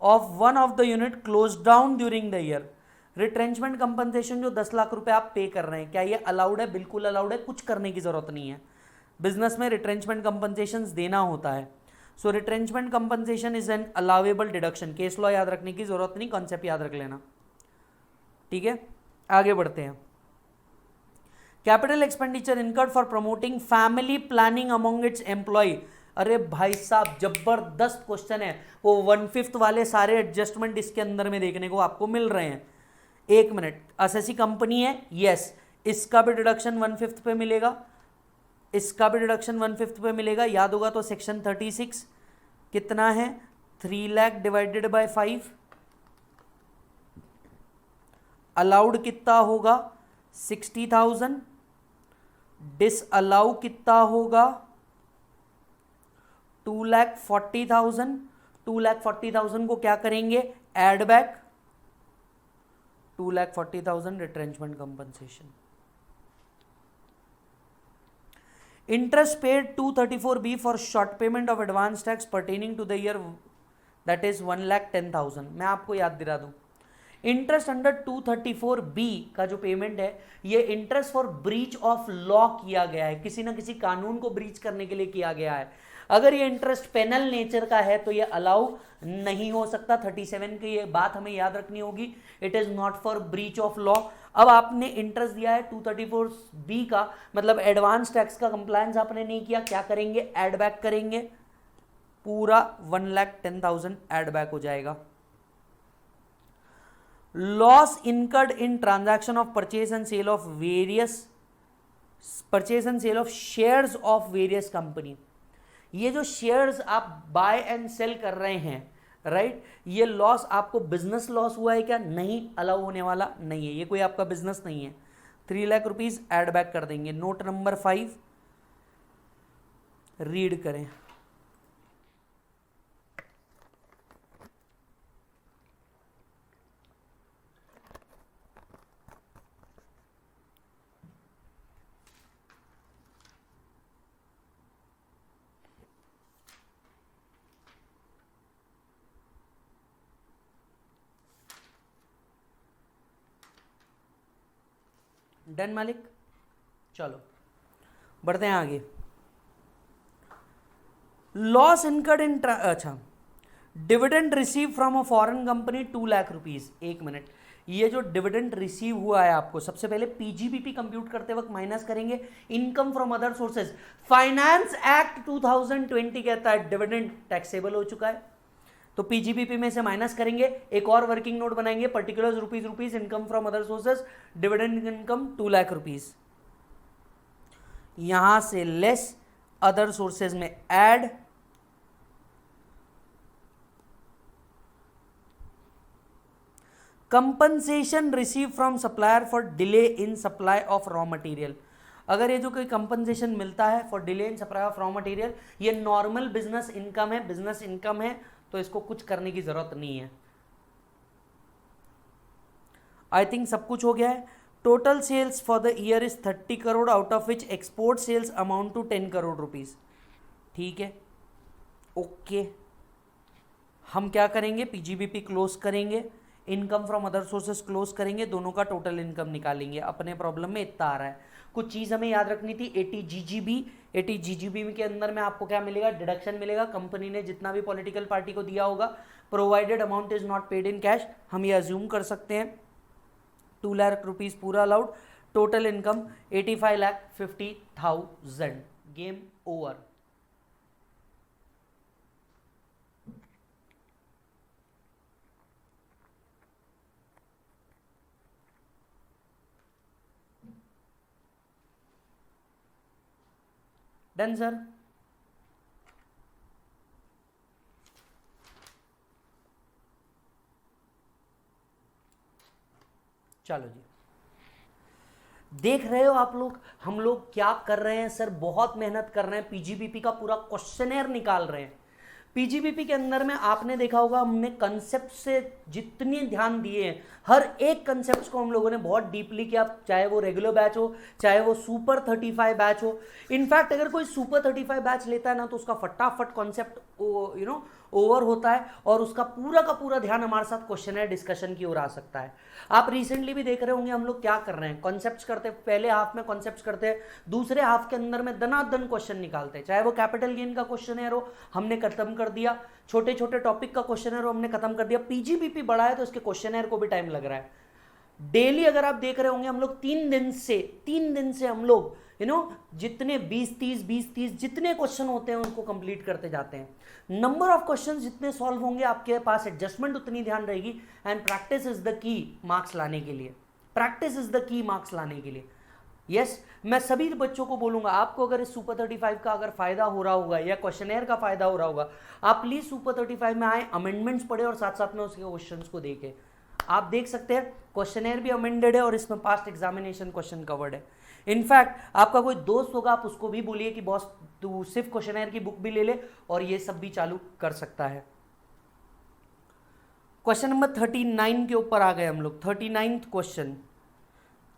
of one of the unit close down during the year. Retrenchment compensation जो 10 लाख रुपए आप पे कर रहे हैं, क्या ये अलाउड है? बिल्कुल अलाउड है, कुछ करने की जरूरत नहीं है. बिजनेस में रिट्रेंचमेंट कंपनसेशन देना होता है. So retrenchment compensation is an allowable deduction. Case law याद रखने की जरूरत नहीं, कॉन्सेप्ट याद रख लेना. ठीक है, आगे बढ़ते हैं. Capital expenditure incurred for promoting family planning among its employ. अरे भाई साहब, जबरदस्त क्वेश्चन है. वो 1/5 वाले सारे एडजस्टमेंट इसके अंदर में देखने को आपको मिल रहे हैं. एक मिनट, असेसी कंपनी है, यस, इसका भी डिडक्शन 1/5 पे मिलेगा, इसका भी डिडक्शन 1/5 पे मिलेगा. याद होगा तो सेक्शन 36 कितना है? 3 लाख डिवाइडेड बाय 5. अलाउड कितना होगा? 60,000. डिसअलाउ कितना होगा? 2,40,000. 2,40,000 को क्या करेंगे? Add back. 2,40,000 retrenchment compensation. Interest paid 234B for short payment of advance tax pertaining to the year, that is 1,10,000. मैं आपको याद दिला दूं, इंटरेस्ट अंडर 234B का जो पेमेंट है, ये interest for breach of law किया गया है, किसी ना किसी कानून को ब्रीच करने के लिए किया गया है. अगर ये इंटरेस्ट पेनल नेचर का है तो ये अलाउ नहीं हो सकता. 37 की ये बात हमें याद रखनी होगी. It is not for breach of law. अब आपने इंटरेस्ट दिया है 234B का, मतलब एडवांस टैक्स का कंप्लायंस आपने नहीं किया, क्या करेंगे? एड बैक करेंगे. पूरा 1,10,000 एड बैक हो जाएगा. Loss incurred in transaction of purchase and sale of shares of various company. ये जो शेयर्स आप बाय एंड सेल कर रहे हैं, राइट, ये लॉस आपको बिजनेस लॉस हुआ है क्या? नहीं, अलाउ होने वाला नहीं है, ये कोई आपका बिजनेस नहीं है. 3 लाख रुपीज एड बैक कर देंगे. नोट नंबर 5 रीड करें. डन मालिक, चलो बढ़ते हैं आगे. लॉस इनकर्ड इन अच्छा, dividend receive from a foreign company 2 lakh rupees. एक मिनट, ये जो डिविडेंड रिसीव हुआ है आपको, सबसे पहले पीजीबीपी कंप्यूट करते वक्त माइनस करेंगे income from other sources. Finance act 2020 कहता है डिविडेंड टैक्सेबल हो चुका है, तो पीजीबीपी में से माइनस करेंगे. एक और वर्किंग नोट बनाएंगे, particulars rupees income from other sources, dividend income 2 lakh rupees. यहां से लेस अदर सोर्सेज में add, compensation receive from supplier for delay in supply of raw material. अगर ये जो कोई कंपनसेशन मिलता है for delay in supply of raw material, ये नॉर्मल बिजनेस इनकम है, बिजनेस इनकम है, तो इसको कुछ करने की जरूरत नहीं है. आई थिंक सब कुछ हो गया है. Total sales for the year is 30 crore, out of which export sales amount to 10 crore rupees. ठीक है, ओके. हम क्या करेंगे? पीजीबीपी क्लोज करेंगे, income from other sources close करेंगे, दोनों का टोटल इनकम निकालेंगे. अपने प्रॉब्लम में इतना आ रहा है. कुछ चीज़ हमें याद रखनी थी. 80 GGB के अंदर में आपको क्या मिलेगा? डिडक्शन मिलेगा. कंपनी ने जितना भी पॉलिटिकल पार्टी को दिया होगा, provided amount is not paid in cash, हम ये अज्यूम कर सकते हैं. 2 लाख रुपीज पूरा allowed, total income 85,50,000, game over. Done sir. चलो जी, देख रहे हो आप लोग हम लोग क्या कर रहे हैं सर, बहुत मेहनत कर रहे हैं, पीजीबीपी का पूरा क्वेश्चनर निकाल रहे हैं। पीजीबीपी के अंदर में आपने देखा होगा हमने कंसेप्ट से जितने ध्यान दिए हैं, हर एक कंसेप्ट को हम लोगों ने बहुत डीपली किया, चाहे वो रेगुलर बैच हो, चाहे वो सुपर 35 बैच हो। इनफैक्ट अगर कोई सुपर 35 बैच लेता है ना तो उसका फटाफट कॉन्सेप्ट ओवर होता है और उसका पूरा का पूरा ध्यान हमारे साथ क्वेश्चनर डिस्कशन की ओर आ सकता है। आप रिसेंटली भी देख रहे होंगे हम लोग क्या कर रहे हैं, कॉन्सेप्ट्स करते हैं, पहले हाफ में कॉन्सेप्ट्स करते हैं, दूसरे हाफ के अंदर में दनादन क्वेश्चन निकालते हैं, चाहे वो कैपिटल गेन का क्वेश्चनर हो हमने खत्म कर दिया, छोटे छोटे टॉपिक का क्वेश्चनर हो हमने खत्म कर दिया। पीजीबीपी बड़ा है तो इसके क्वेश्चनर को भी टाइम लग रहा है। डेली अगर आप देख रहे होंगे हम लोग 3 दिन से हम लोग जितने 20-30 जितने क्वेश्चन होते हैं उनको कंप्लीट करते जाते हैं। नंबर ऑफ क्वेश्चन जितने सॉल्व होंगे आपके पास एडजस्टमेंट उतनी ध्यान रहेगी। And practice is the key marks लाने के लिए, practice is the key marks लाने के लिए। यस, मैं सभी बच्चों को बोलूंगा, आपको अगर इस सुपर 35 का अगर फायदा हो रहा होगा या क्वेश्चनर का फायदा हो रहा होगा, आप प्लीज सुपर 35 में आए, अमेंडमेंट्स पढ़े और साथ साथ में उसके क्वेश्चंस को देखें। आप देख सकते हैं क्वेश्चनर भी अमेंडेड है और इसमें पास्ट एग्जामिनेशन क्वेश्चन कवर्ड है। इनफैक्ट आपका कोई दोस्त होगा आप उसको भी बोलिए कि बॉस तू सिर्फ क्वेश्चनर की बुक भी ले ले और ये सब भी चालू कर सकता है। क्वेश्चन नंबर 39 के ऊपर आ गए हम लोग। 39th question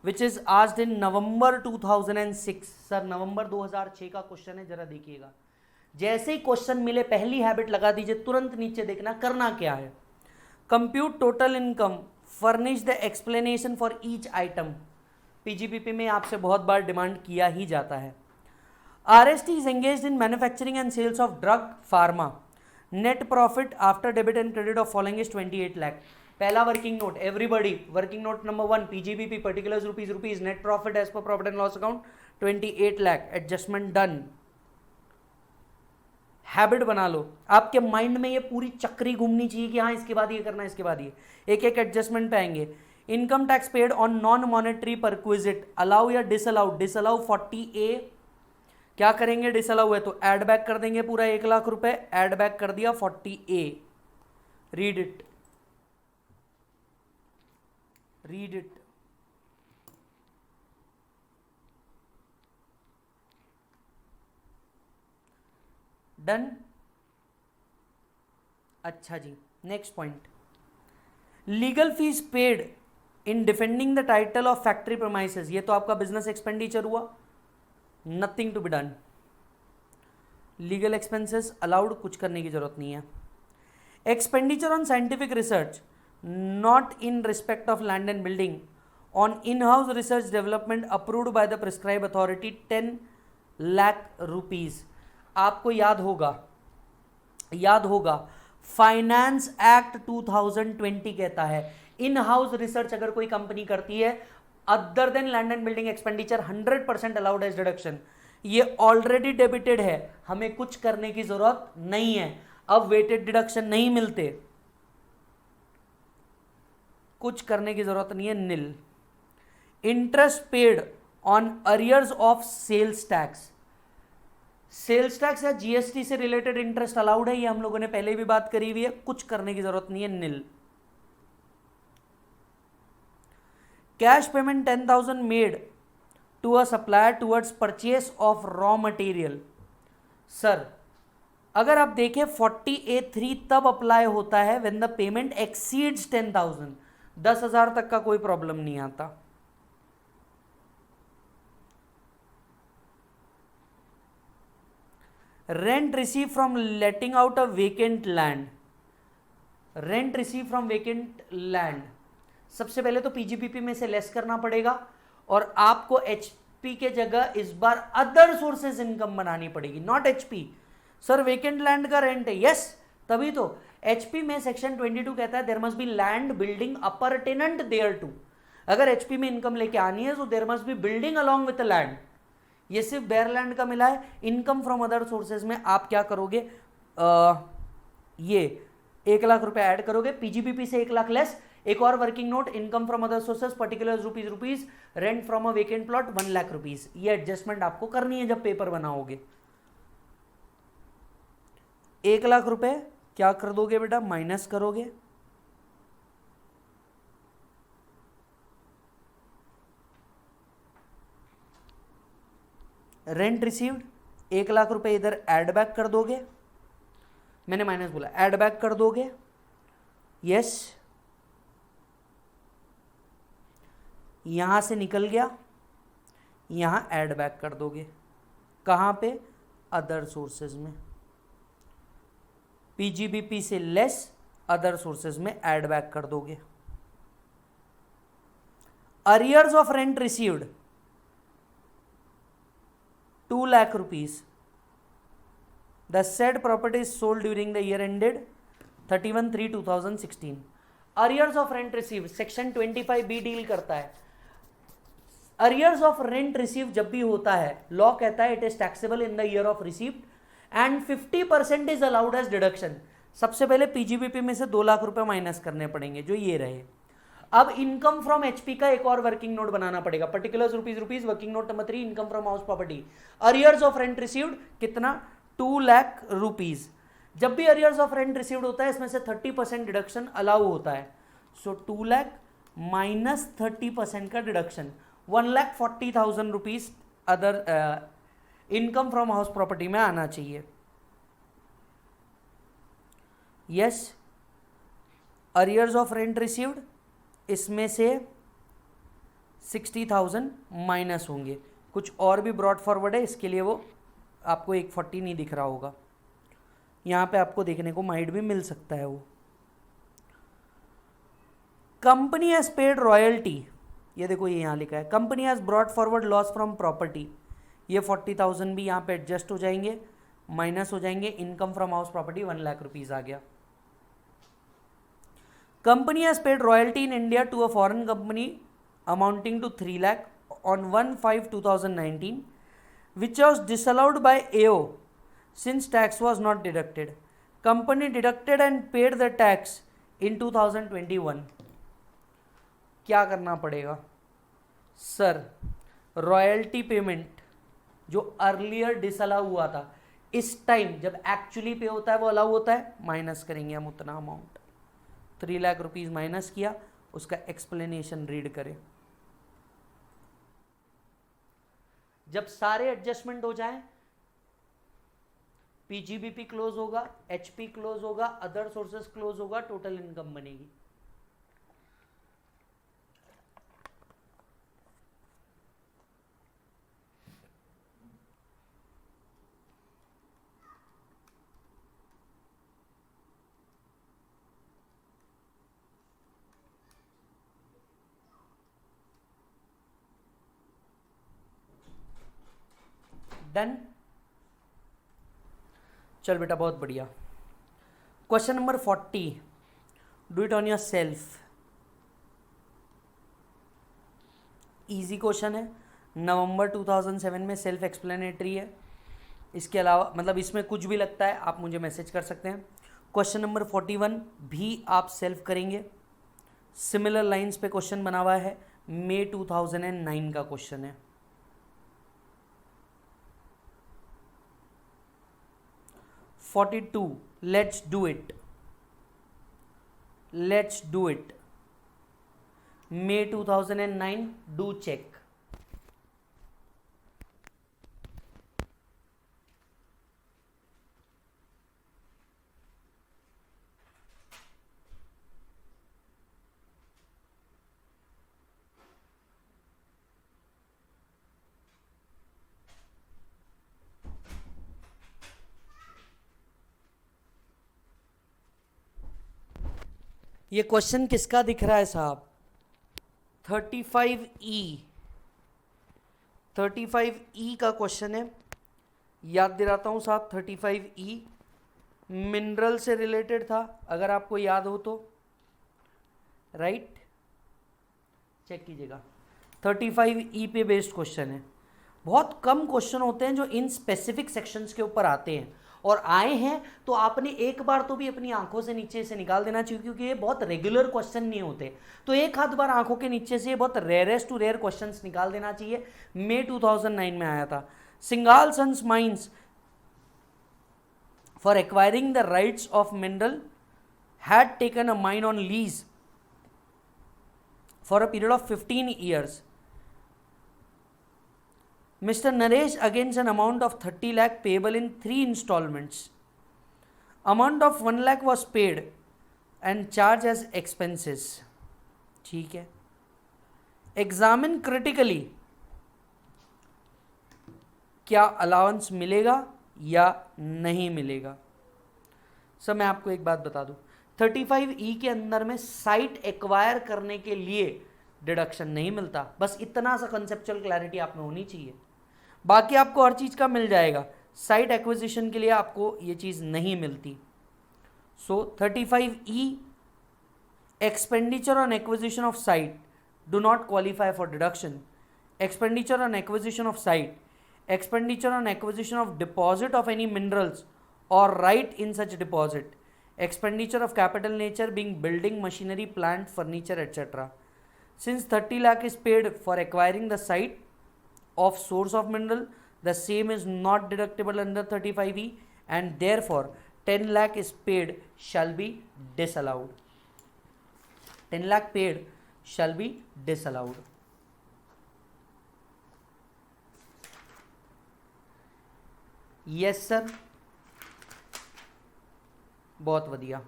which is asked in November 2006। Sir November 2006 का क्वेश्चन है, जरा देखिएगा। जैसे ही क्वेश्चन मिले पहली हैबिट लगा दीजिए, तुरंत नीचे देखना करना क्या है। Compute total income, furnish the explanation for each item. PGBP में आपसे बहुत बार डिमांड किया ही जाता है। RST is engaged in manufacturing and sales of drug pharma, net profit after debit and credit of following is 28 lakh. पहला working note, everybody working note number 1, PGBP particulars rupees, net profit as per profit and loss account 28 lakh. Adjustment done. Habit बना लो, आपके mind में ये पूरी चक्री घूमनी चाहिए कि हाँ इसके बाद ये करना, इसके बाद ये। एक एक एडजस्टमेंट पे आएंगे। Income tax paid on non monetary perquisite, allow या डिसअलाउ। डिसअलाउ 40A, क्या करेंगे डिसअलाउ है तो एड बैक कर देंगे पूरा 1 लाख रुपए, एड बैक कर दिया 40A। Read it, read it. Done. अच्छा जी, next point, legal fees paid in defending the title of factory premises. ये तो आपका बिजनेस एक्सपेंडिचर हुआ, nothing to be done. Legal expenses allowed, कुछ करने की जरूरत नहीं है। Expenditure on scientific research not in respect of land and building on in house research development approved by the prescribe authority 10 lakh rupees. आपको याद होगा फाइनेंस एक्ट 2020 कहता है इन हाउस रिसर्च अगर कोई कंपनी करती है other than land and building expenditure 100% allowed as deduction. ये ऑलरेडी डेबिटेड है, हमें कुछ करने की जरूरत नहीं है। अब वेटेड डिडक्शन नहीं मिलते, कुछ करने की जरूरत नहीं है, nil. Interest paid on arrears of sales tax, sales tax या जीएसटी से रिलेटेड इंटरेस्ट अलाउड है, ये हम लोगों ने पहले भी बात करी हुई है, कुछ करने की जरूरत नहीं है, nil. Cash payment 10,000 made to a supplier towards purchase of raw material. Sir अगर आप देखें 40A3 तब अप्लाई होता है व्हेन द पेमेंट एक्सीड्स 10,000, 10,000 तक का कोई प्रॉब्लम नहीं आता। Rent receive from letting out a vacant land, rent receive from vacant land सबसे पहले तो पीजीबीपी में से लेस करना पड़ेगा और आपको एचपी के जगह इस बार अदर सोर्सेज इनकम बनानी पड़ेगी, not HP. Sir vacant land का रेंट है, यस तभी तो एचपी में सेक्शन 22 कहता है there must be land building appurtenant thereto. अगर एचपी में इनकम लेके आनी है तो there must be building along with land. ये सिर्फ बेयर लैंड का मिला है। इनकम फ्रॉम अदर सोर्सेज में आप क्या करोगे, ये 1,00,000 रुपए ऐड करोगे, पीजीबीपी से 1,00,000 लेस, एक और working note, income from other sources particular rupees, rent from a vacant plot 1,00,000 rupees. ये एडजस्टमेंट आपको करनी है जब पेपर बनाओगे। 1,00,000 रुपए क्या कर दोगे बेटा, माइनस करोगे, रेंट रिसीव्ड 1,00,000 रुपए इधर ऐड बैक कर दोगे, मैंने माइनस बोला, ऐड बैक कर दोगे, यस, यहां से निकल गया, यहां ऐड बैक कर दोगे, कहां पे, अदर सोर्सेज में, पीजीबीपी से लेस अदर सोर्सेज में ऐड बैक कर दोगे। Arrears of rent received 2,00,000 rupees. The said property is sold during the year ended 31/3/2016. Arrears of rent received section 25B deal करता है। अरियर्स ऑफ रेंट रिसीव जब भी होता है, लॉ कहता है it is taxable in the year of received and 50% is allowed as deduction. सबसे पहले पीजीबीपी में से 2,00,000 रुपए माइनस करने पड़ेंगे, जो ये रहे। अब इनकम फ्रॉम एचपी का एक और वर्किंग नोट बनाना पड़ेगा, particulars rupees, working note number 3, income from house property, arrears of rent received कितना, 2,00,000 रुपीज। जब भी अरियर्स ऑफ रेंट रिसीव्ड होता है इसमें से 30% डिडक्शन अलाउ होता है। सो 2,00,000 माइनस 30% का deduction 1,40,000 rupees other income from house property में आना चाहिए। Yes, arrears of rent received इसमें से 60,000 माइनस होंगे। कुछ और भी ब्रॉड फॉरवर्ड है, इसके लिए वो आपको 140 नहीं दिख रहा होगा, यहाँ पे आपको देखने को माइट भी मिल सकता है वो। कंपनी हैज पेड रॉयल्टी, ये देखो ये यहाँ लिखा है, company has brought forward loss from property, ये 40,000 भी यहाँ पे एडजस्ट हो जाएंगे, माइनस हो जाएंगे। Income from house property 1,00,000 rupees आ गया। Company has paid royalty in India to a foreign company amounting to 3,00,000 on 1/5/2019, which was disallowed by AO since tax was not deducted. Company deducted and paid the tax in 2021. क्या करना पड़ेगा sir, royalty payment जो earlier disallow हुआ था, इस time जब actually पे होता है वो अलाउ होता है, माइनस करेंगे हम उतना अमाउंट। 3,00,000 रुपीज माइनस किया, उसका एक्सप्लेनेशन रीड करें। जब सारे एडजस्टमेंट हो जाएं, पीजीबीपी क्लोज होगा, एचपी क्लोज होगा, अदर सोर्सेस क्लोज होगा, टोटल इनकम बनेगी। डन, चल बेटा बहुत बढ़िया। Question number 40, do it on your self. Easy question है, नवंबर 2007 में, सेल्फ एक्सप्लेनेटरी है। इसके अलावा मतलब इसमें कुछ भी लगता है आप मुझे मैसेज कर सकते हैं। क्वेश्चन नंबर 41 भी आप सेल्फ करेंगे, सिमिलर लाइंस पे क्वेश्चन बना हुआ है, मई 2009 का क्वेश्चन है। 42, let's do it, May 2009, do check। ये क्वेश्चन किसका दिख रहा है साहब, 35E का क्वेश्चन है। याद दिलाता हूँ साहब, 35E मिनरल से रिलेटेड था, अगर आपको याद हो तो, राइट। चेक कीजिएगा, 35E पे बेस्ड क्वेश्चन है। बहुत कम क्वेश्चन होते हैं जो इन स्पेसिफिक सेक्शंस के ऊपर आते हैं, और आए हैं तो आपने एक बार तो भी अपनी आंखों से नीचे से निकाल देना चाहिए, क्योंकि ये बहुत रेगुलर क्वेश्चन नहीं होते। तो एक आध बार आंखों के नीचे से बहुत रेयरेस्ट टू रेयर क्वेश्चंस निकाल देना चाहिए। मई 2009 में आया था। Singhal sons mines for acquiring the rights of mineral had taken a mine on lease for a period of 15 years. Mr. Naresh against an amount of 30 lakh payable in 3 installments. Amount of 1 lakh was paid and charged as expenses. ठीक है। Examine critically, क्या allowance मिलेगा या नहीं मिलेगा। Sir मैं आपको एक बात बता दूं, 35E के अंदर में साइट एक्वायर करने के लिए डिडक्शन नहीं मिलता। बस इतना सा कंसेप्चुअल क्लैरिटी आप में होनी चाहिए, बाकी आपको हर चीज़ का मिल जाएगा। साइट एक्विजिशन के लिए आपको ये चीज़ नहीं मिलती। So 35E expenditure on acquisition of site do not qualify for deduction. Expenditure on acquisition of site, expenditure on acquisition of deposit of any minerals और right in such deposit, expenditure of capital nature being building machinery, plant, furniture, etc. Since 30 lakh is paid for acquiring the site of source of mineral, the same is not deductible under 35E, and therefore 10 lakh is paid shall be disallowed. 10 lakh paid shall be disallowed. Yes sir, बहुत बढ़िया।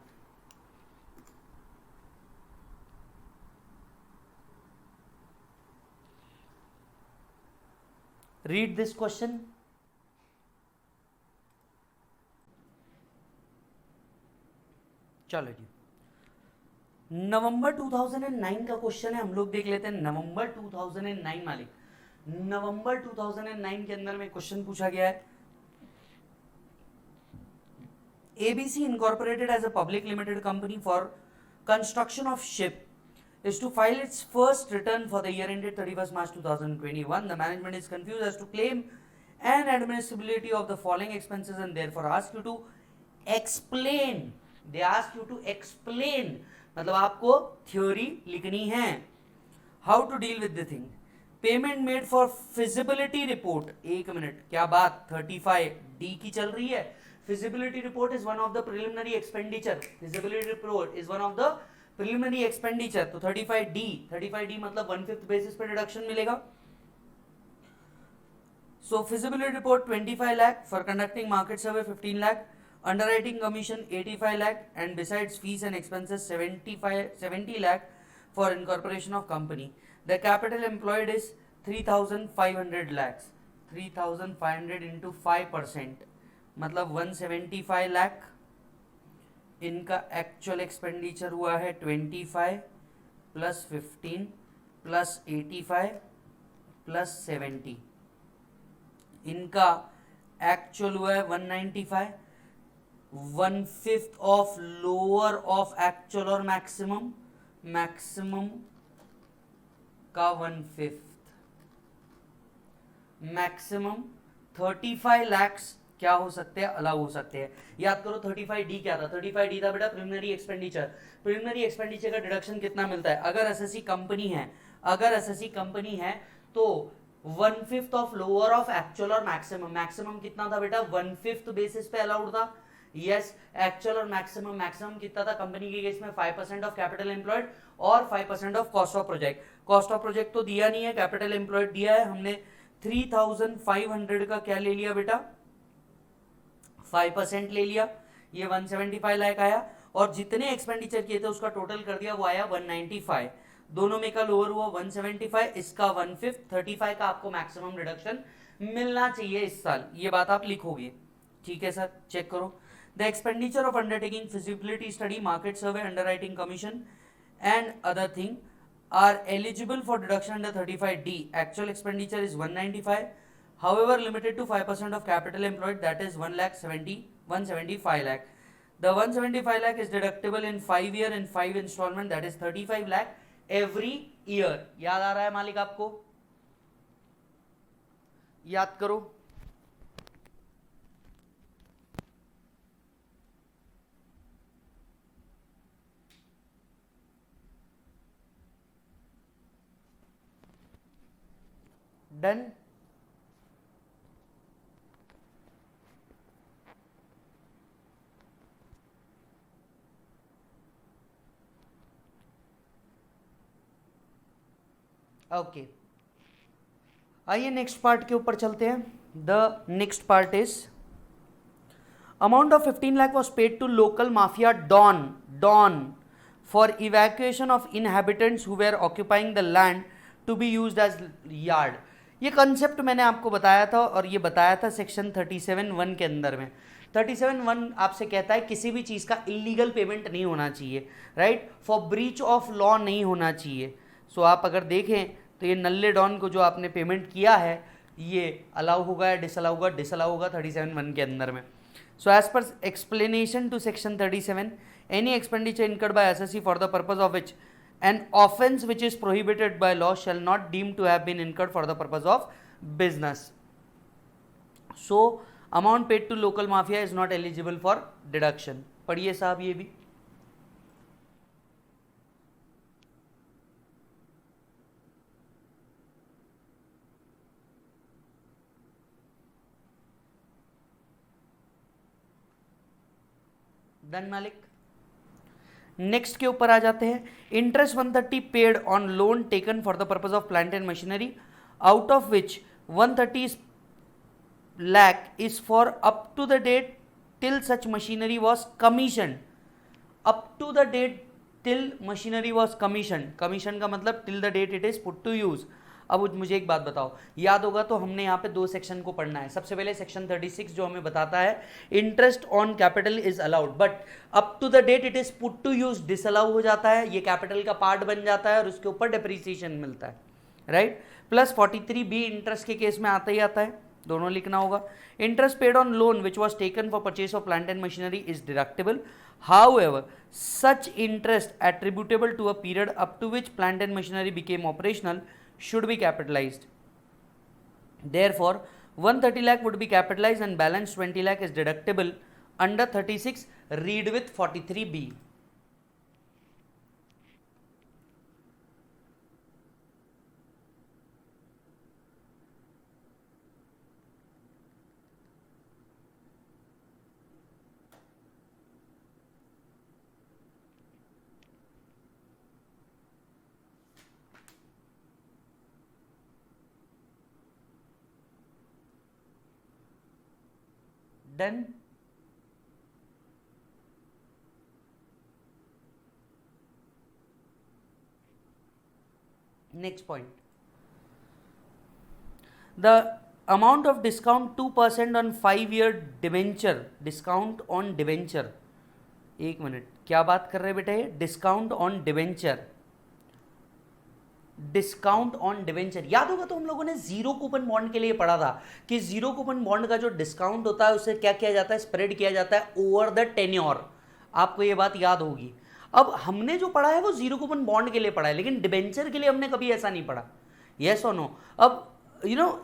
Read this question. चलो जी, नवंबर 2009 का question है, हम लोग देख लेते हैं नवंबर 2009 मालिक। नवंबर 2009 के अंदर में क्वेश्चन पूछा गया है, ABC Incorporated as a public limited company for construction of ship is to file its first return for the year ended 31st March 2021. The management is confused as to claim and administrability of the following expenses and therefore ask you to explain. They ask you to explain, मतलब आपको theory लिखनी है। How to deal with the thing. Payment made for feasibility report. एक minute, क्या बात 35D की चल रही है। Feasibility report is one of the preliminary expenditure. Feasibility report is one of the preliminary expenditure. तो 35D मतलब 1/5 basis पे डिडक्शन मिलेगा। So feasibility report 25 lakh, for conducting market survey 15 lakh, underwriting commission 85 lakh, and besides fees and expenses 70 lakh for incorporation of company. The capital employed is 3,500 lakhs. 3,500 into 5%, मतलब 175 लाख। इनका actual expenditure हुआ है 25 plus 15 plus 85 plus 70। इनका actual हुआ है 195, 1/5 of lower of actual और maximum, maximum का 1/5, maximum 35 lakhs क्या हो सकते हैं, अलाउ हो सकते हैं। याद करो 35D क्या था, 35D था बेटा प्रिलिमिनरी एक्सपेंडिचर। प्रिलिमिनरी एक्सपेंडिचर का डिडक्शन कितना मिलता है, अगर एसएससी कंपनी है, अगर एसएससी कंपनी है तो 1/5 ऑफ लोअर ऑफ एक्चुअल और मैक्सिमम। मैक्सिमम कितना था बेटा 1/5 बेसिस पे अलाउड था। यस, एक्चुअल और मैक्सिमम, मैक्सिमम कितना था कंपनी के केस में 5% ऑफ कैपिटल एम्प्लॉयड और 5% of cost of project. Cost of project तो दिया नहीं है, कैपिटल एम्प्लॉयड दिया है। हमने 3,500 का क्या ले लिया बेटा, 5% ले लिया, ये 175 लाख आया, और जितने एक्सपेंडिचर किए थे उसका टोटल कर दिया, वो आया 195। दोनों में का लोअर हुआ 175, इसका 1/5, 35 का आपको मैक्सिमम रिडक्शन मिलना चाहिए इस साल। ये बात आप लिखोगे, ठीक है सर, चेक करो। The expenditure of undertaking feasibility study, market survey, underwriting commission and other thing are eligible for deduction under 35D. Actual expenditure is 195, however limited to 5% of capital employed, that is 175 lakh. The 175 lakh is deductible in 5 year in 5 installment, that is 35 lakh every year. याद आ रहा है मालिक आपको? याद करो। डन। Okay, आइए नेक्स्ट पार्ट के ऊपर चलते हैं। The next part is amount of 15 lakh was paid to local mafia don for evacuation of inhabitants who were occupying the land to be used as yard. ये कंसेप्ट मैंने आपको बताया था, और ये बताया था सेक्शन 37(1) के अंदर में। 37(1) आपसे कहता है किसी भी चीज़ का इलीगल पेमेंट नहीं होना चाहिए, right, for breach of law नहीं होना चाहिए। सो आप अगर देखें तो ये नल्ले डॉन को जो आपने पेमेंट किया है ये अलाउ होगा या डिसअलाउ होगा? डिसअलाउ होगा 37(1) के अंदर में। So as per explanation to section 37, any expenditure incurred by assessee for the purpose of which an offence which is prohibited by law shall not deem to have been incurred for the purpose of business. So amount paid to local mafia is not eligible for deduction. पढ़िए साहब ये भी। Done मालिक। Next के ऊपर आ जाते हैं। Interest 130 paid on loan taken for the purpose of plant and machinery, out of which 130 lakh is for up to the date till such machinery was commissioned. up to the date till machinery was commissioned. commission का मतलब till the date it is put to use. अब मुझे एक बात बताओ, याद होगा तो हमने यहाँ पे दो सेक्शन को पढ़ना है। सबसे पहले सेक्शन 36 जो हमें बताता है interest on capital is allowed, but up to the date it is put to use disallow हो जाता है, ये कैपिटल का पार्ट बन जाता है और उसके ऊपर डेप्रीसिएशन मिलता है, राइट। प्लस 43B इंटरेस्ट के केस में आता ही आता है, दोनों लिखना होगा। Interest paid on loan which was taken for purchase of plant and machinery is deductible, however such interest attributable to a period up to which plant and machinery became operational should be capitalized. Therefore 130 lakh would be capitalized and balance 20 lakh is deductible under 36. Read with 43B. Done. Next point. The amount of discount 2% on 5-year debenture. Discount on debenture. एक minute, क्या बात कर रहे हैं बेटा? ये discount on debenture, discount on debenture याद होगा तो हम लोगों ने जीरो कूपन बॉन्ड के लिए पढ़ा था कि जीरो कूपन बॉन्ड का जो डिस्काउंट होता है उसे क्या किया जाता है? स्प्रेड किया जाता है ओवर द टेन्योर। आपको ये बात याद होगी। अब हमने जो पढ़ा है वो जीरो कूपन बॉन्ड के लिए पढ़ा है, लेकिन डिवेंचर के लिए हमने कभी ऐसा नहीं पढ़ा। यस और नो? अब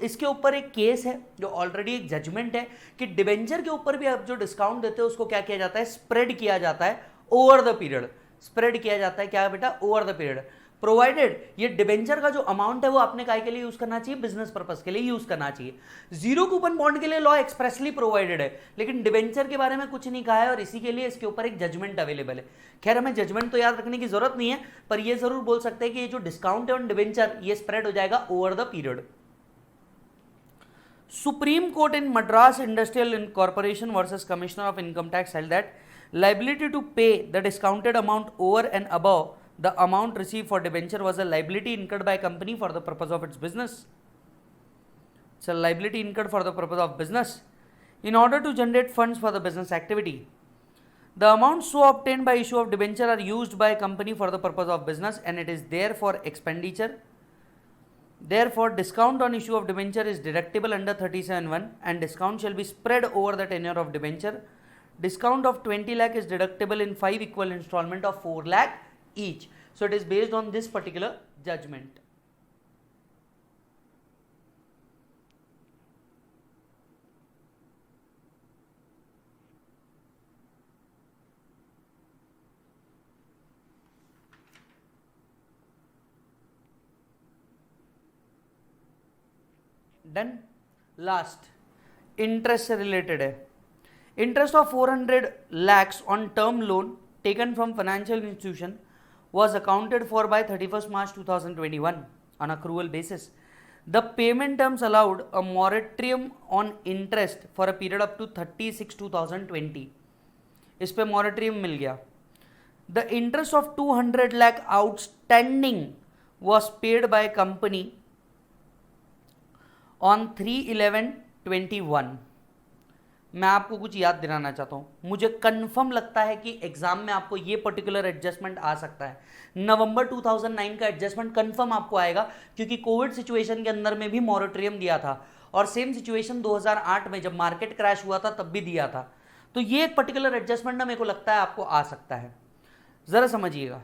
इसके ऊपर एक केस है जो ऑलरेडी एक जजमेंट है कि डिवेंचर के ऊपर भी आप जो डिस्काउंट देते हो उसको क्या किया जाता है? स्प्रेड किया जाता है ओवर द पीरियड। स्प्रेड किया जाता है क्या बेटा? ओवर द पीरियड, प्रोवाइडेड ये डिबेंचर का जो अमाउंट है वो आपने काय के लिए यूज करना चाहिए? बिजनेस पर्पस के लिए यूज करना चाहिए। जीरो कूपन बॉन्ड के लिए लॉ एक्सप्रेसली प्रोवाइडेड है, लेकिन डिबेंचर के बारे में कुछ नहीं कहा है और इसी के लिए इसके ऊपर एक जजमेंट अवेलेबल है। खैर हमें जजमेंट तो याद रखने की जरूरत नहीं है, पर ये जरूर बोल सकते हैं कि ये जो डिस्काउंट है ऑन डिबेंचर ये स्प्रेड हो जाएगा over the period. Supreme Court in Madras Industrial Corporation versus Commissioner of Income Tax held that liability to pay the discounted amount over and above the amount received for debenture was a liability incurred by a company for the purpose of its business. It's a liability incurred for the purpose of business in order to generate funds for the business activity. The amounts so obtained by issue of debenture are used by a company for the purpose of business and it is there for expenditure. Therefore, discount on issue of debenture is deductible under 37(1) and discount shall be spread over the tenure of debenture. Discount of 20 lakh is deductible in 5 equal installment of 4 lakh each. So it is based on this particular judgment. Done. Last, interest से related है. Interest of 400 lakhs on term loan taken from financial institution was accounted for by 31st March 2021 on accrual basis. The payment terms allowed a moratorium on interest for a period up to 30/6/2020. इस पे moratorium मिल गया. The interest of 200 lakh outstanding was paid by company on 3/11/21. मैं आपको कुछ याद दिलाना चाहता हूं, मुझे कंफर्म लगता है कि एग्जाम में आपको ये पर्टिकुलर एडजस्टमेंट आ सकता है. नवंबर 2009 का एडजस्टमेंट कंफर्म आपको आएगा, क्योंकि कोविड सिचुएशन के अंदर में भी मॉरेटोरियम दिया था, और सेम सिचुएशन 2008 में जब मार्केट क्रैश हुआ था तब भी दिया था. तो ये एक पर्टिकुलर एडजस्टमेंट ना मेरे को लगता है आपको आ सकता है. जरा समझिएगा.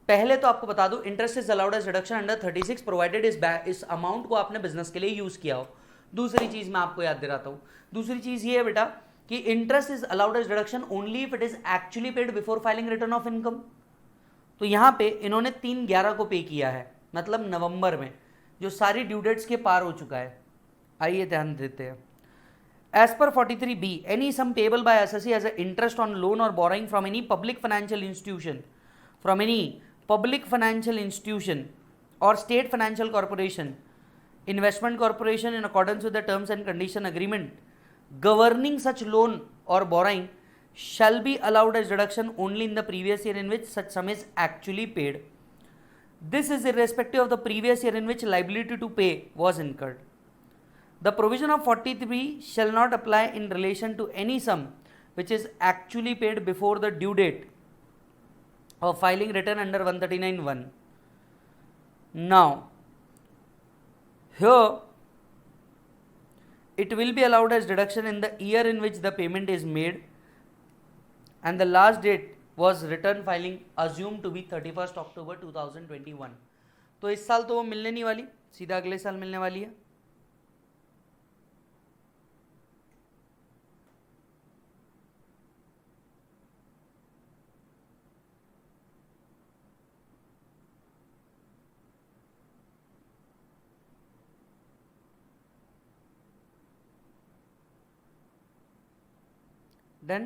पहले तो आपको बता दूं, interest is allowed as reduction under 36 provided इस अमाउंट को आपने बिजनेस के लिए यूज किया हो. दूसरी चीज मैं आपको याद दिलाता हूं. दूसरी चीज ये है बेटा कि interest is allowed as reduction only if it is actually paid before filing return of income. तो यहां पे इन्होंने 3/11 को पे किया है, मतलब नवंबर में, जो सारी ड्यू डेट्स के पार हो चुका है. आइए ध्यान देते हैं. As per 43B, any sum payable by assessee as an interest on loan or borrowing from any public financial institution or state financial corporation, investment corporation, in accordance with the terms and condition agreement governing such loan or borrowing shall be allowed as deduction only in the previous year in which such sum is actually paid. This is irrespective of the previous year in which liability to pay was incurred. The provision of 43 shall not apply in relation to any sum which is actually paid before the due date of filing return under 139(1). Now, here it will be allowed as deduction in the year in which the payment is made, and the last date was return filing assumed to be 31st October 2021. तो इस साल तो वो मिलने नहीं वाली, सीधा अगले साल मिलने वाली है. Done.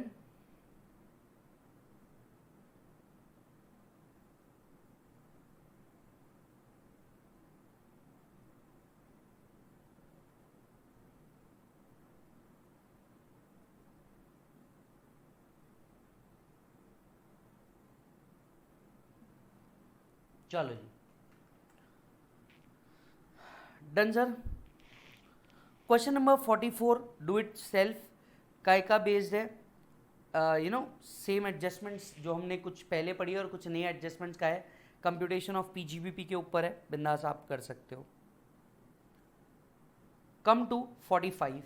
चलो जी, done sir. Question number 44 do it self काय का बेस्ड है. सेम एडजस्टमेंट्स जो हमने कुछ पहले पढ़ी और कुछ नए एडजस्टमेंट्स का है. कंप्यूटेशन ऑफ पीजीबीपी के ऊपर है, बिंदास आप कर सकते हो. Come to 45.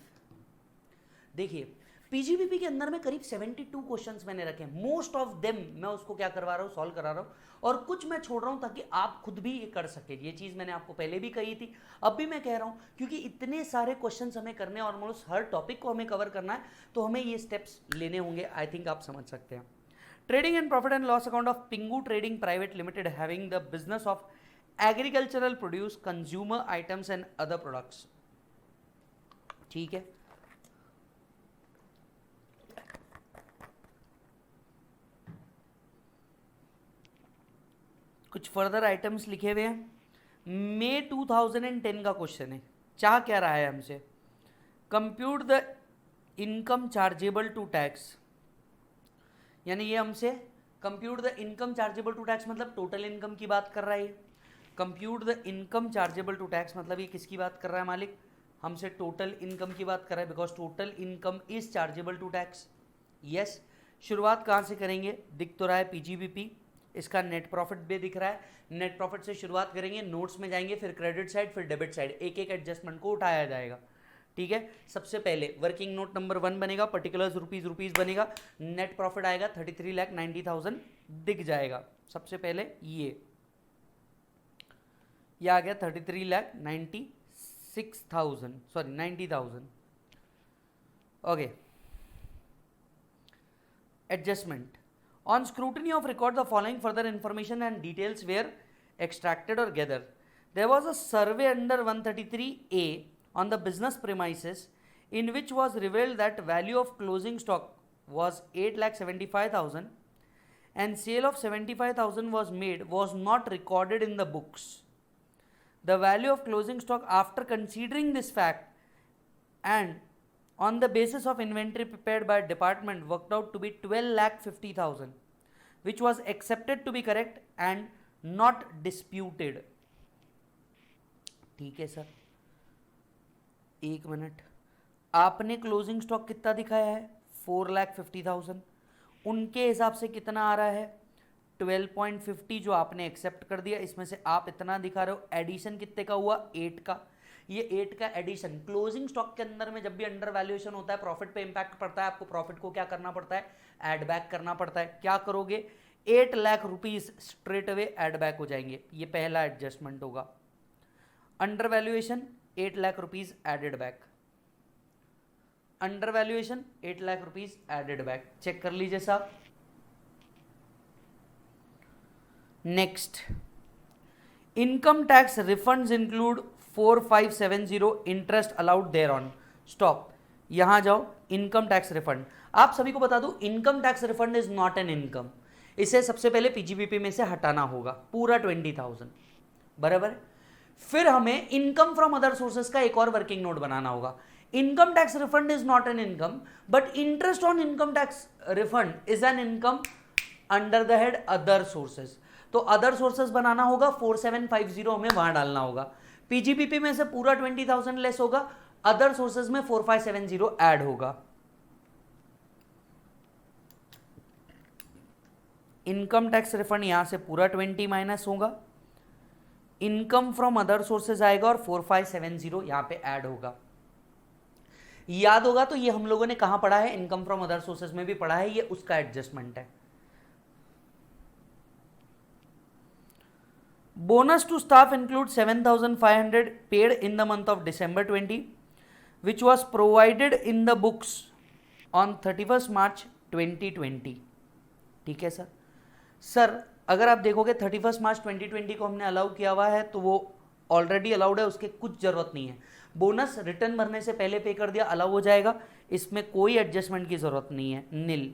देखिए, पीजीबीपी के अंदर में करीब 72 क्वेश्चंस मैंने रखे हैं. मोस्ट ऑफ देम मैं उसको क्या करवा रहा हूँ, सॉल्व करा रहा हूँ, और कुछ मैं छोड़ रहा हूँ ताकि आप खुद भी ये कर सके. ये चीज़ मैंने आपको पहले भी कही थी, अब भी मैं कह रहा हूँ, क्योंकि इतने सारे क्वेश्चंस हमें करने और ऑलमोस्ट हर टॉपिक को हमें कवर करना है, तो हमें ये स्टेप्स लेने होंगे. आई थिंक आप समझ सकते हैं. Trading and profit and loss account of पिंगू trading private limited having the business of agricultural produce, consumer items and other products. ठीक है. कुछ फर्दर आइटम्स लिखे हुए हैं. मई 2010 का क्वेश्चन है. चाह क्या रहा है हमसे, compute the income chargeable to tax. यानी ये हमसे compute the income chargeable to tax मतलब टोटल इनकम की बात कर रहा है. Compute the income chargeable to tax मतलब ये किसकी बात कर रहा है मालिक, हमसे टोटल इनकम की बात कर रहा है, because total income is chargeable to tax. Yes. शुरुआत कहाँ से करेंगे, दिख तो रहा है पीजीबीपी, इसका नेट प्रॉफिट भी दिख रहा है. नेट प्रॉफिट से शुरुआत करेंगे, नोट्स में जाएंगे, फिर क्रेडिट साइड, फिर डेबिट साइड, एक एक एडजस्टमेंट को उठाया जाएगा. ठीक है. सबसे पहले वर्किंग नोट नंबर 1 बनेगा, पर्टिकुलर्स रुपीज बनेगा, नेट प्रॉफिट आएगा 33,90,000 दिख जाएगा. सबसे पहले ये ये आ गया 33,96,000, sorry 90,000. Okay. Adjustment. On scrutiny of record, the following further information and details were extracted or gathered. There was a survey under 133A on the business premises in which was revealed that value of closing stock was 8,75,000 and sale of 75,000 was not recorded in the books. The value of closing stock after considering this fact and on the basis of inventory prepared by department worked out to be 12,50,000, which was accepted to be correct and not disputed. ठीक है sir, एक minute. आपने closing stock कितना दिखाया है? 4,50,000. उनके हिसाब से कितना आ रहा है? 12.50 जो आपने एक्सेप्ट कर दिया. इसमें से आप इतना दिखा रहे हो. एडिशन कितने का हुआ? 8 का. ये 8 का एडिशन क्लोजिंग स्टॉक के अंदर में जब भी अंडर वैल्यूएशन होता है प्रॉफिट पे इंपैक्ट पड़ता है. आपको प्रॉफिट को क्या करना पड़ता है? ऐड बैक करना पड़ता है. क्या करोगे? 8 lakh rupees straight away add back हो जाएंगे. ये पहला एडजस्टमेंट होगा. Under valuation 8 lakh rupees added back. Under valuation 8 lakh rupees added back. Check कर लीजिए साहब. Next, income tax refunds include 4570 interest allowed there on. Stop, यहां जाओ. इनकम टैक्स रिफंड, आप सभी को बता दूं, income tax refund is not an income. इसे सबसे पहले पीजीबीपी में से हटाना होगा पूरा 20,000. बराबर. फिर हमें इनकम फ्रॉम अदर सोर्सेज का एक और वर्किंग नोट बनाना होगा. Income tax refund is not an income but interest on income tax refund is an income under the head other sources. तो अदर सोर्सेज बनाना होगा. 4750 हमें वहां डालना होगा. पीजीबीपी में से पूरा 20,000 लेस होगा. अदर सोर्सेज में 4570 ऐड होगा. इनकम टैक्स रिफंड यहां से पूरा 20 माइनस होगा. इनकम फ्रॉम अदर सोर्सेज आएगा और 4570 यहां पे ऐड होगा. याद होगा तो ये हम लोगों ने कहां पढ़ा है? इनकम फ्रॉम अदर सोर्सेज में भी पढ़ा है. ये उसका एडजस्टमेंट है. Bonus to staff includes 7,500 paid in the month of December 20, which was provided in the books on 31st March 2020. ठीक है सर. सर अगर आप देखोगे 31st मार्च 2020 को हमने अलाउ किया हुआ है तो वो ऑलरेडी अलाउड है, उसके कुछ जरूरत नहीं है. बोनस रिटर्न भरने से पहले पे कर दिया, अलाउ हो जाएगा. इसमें कोई एडजस्टमेंट की जरूरत नहीं है. नील.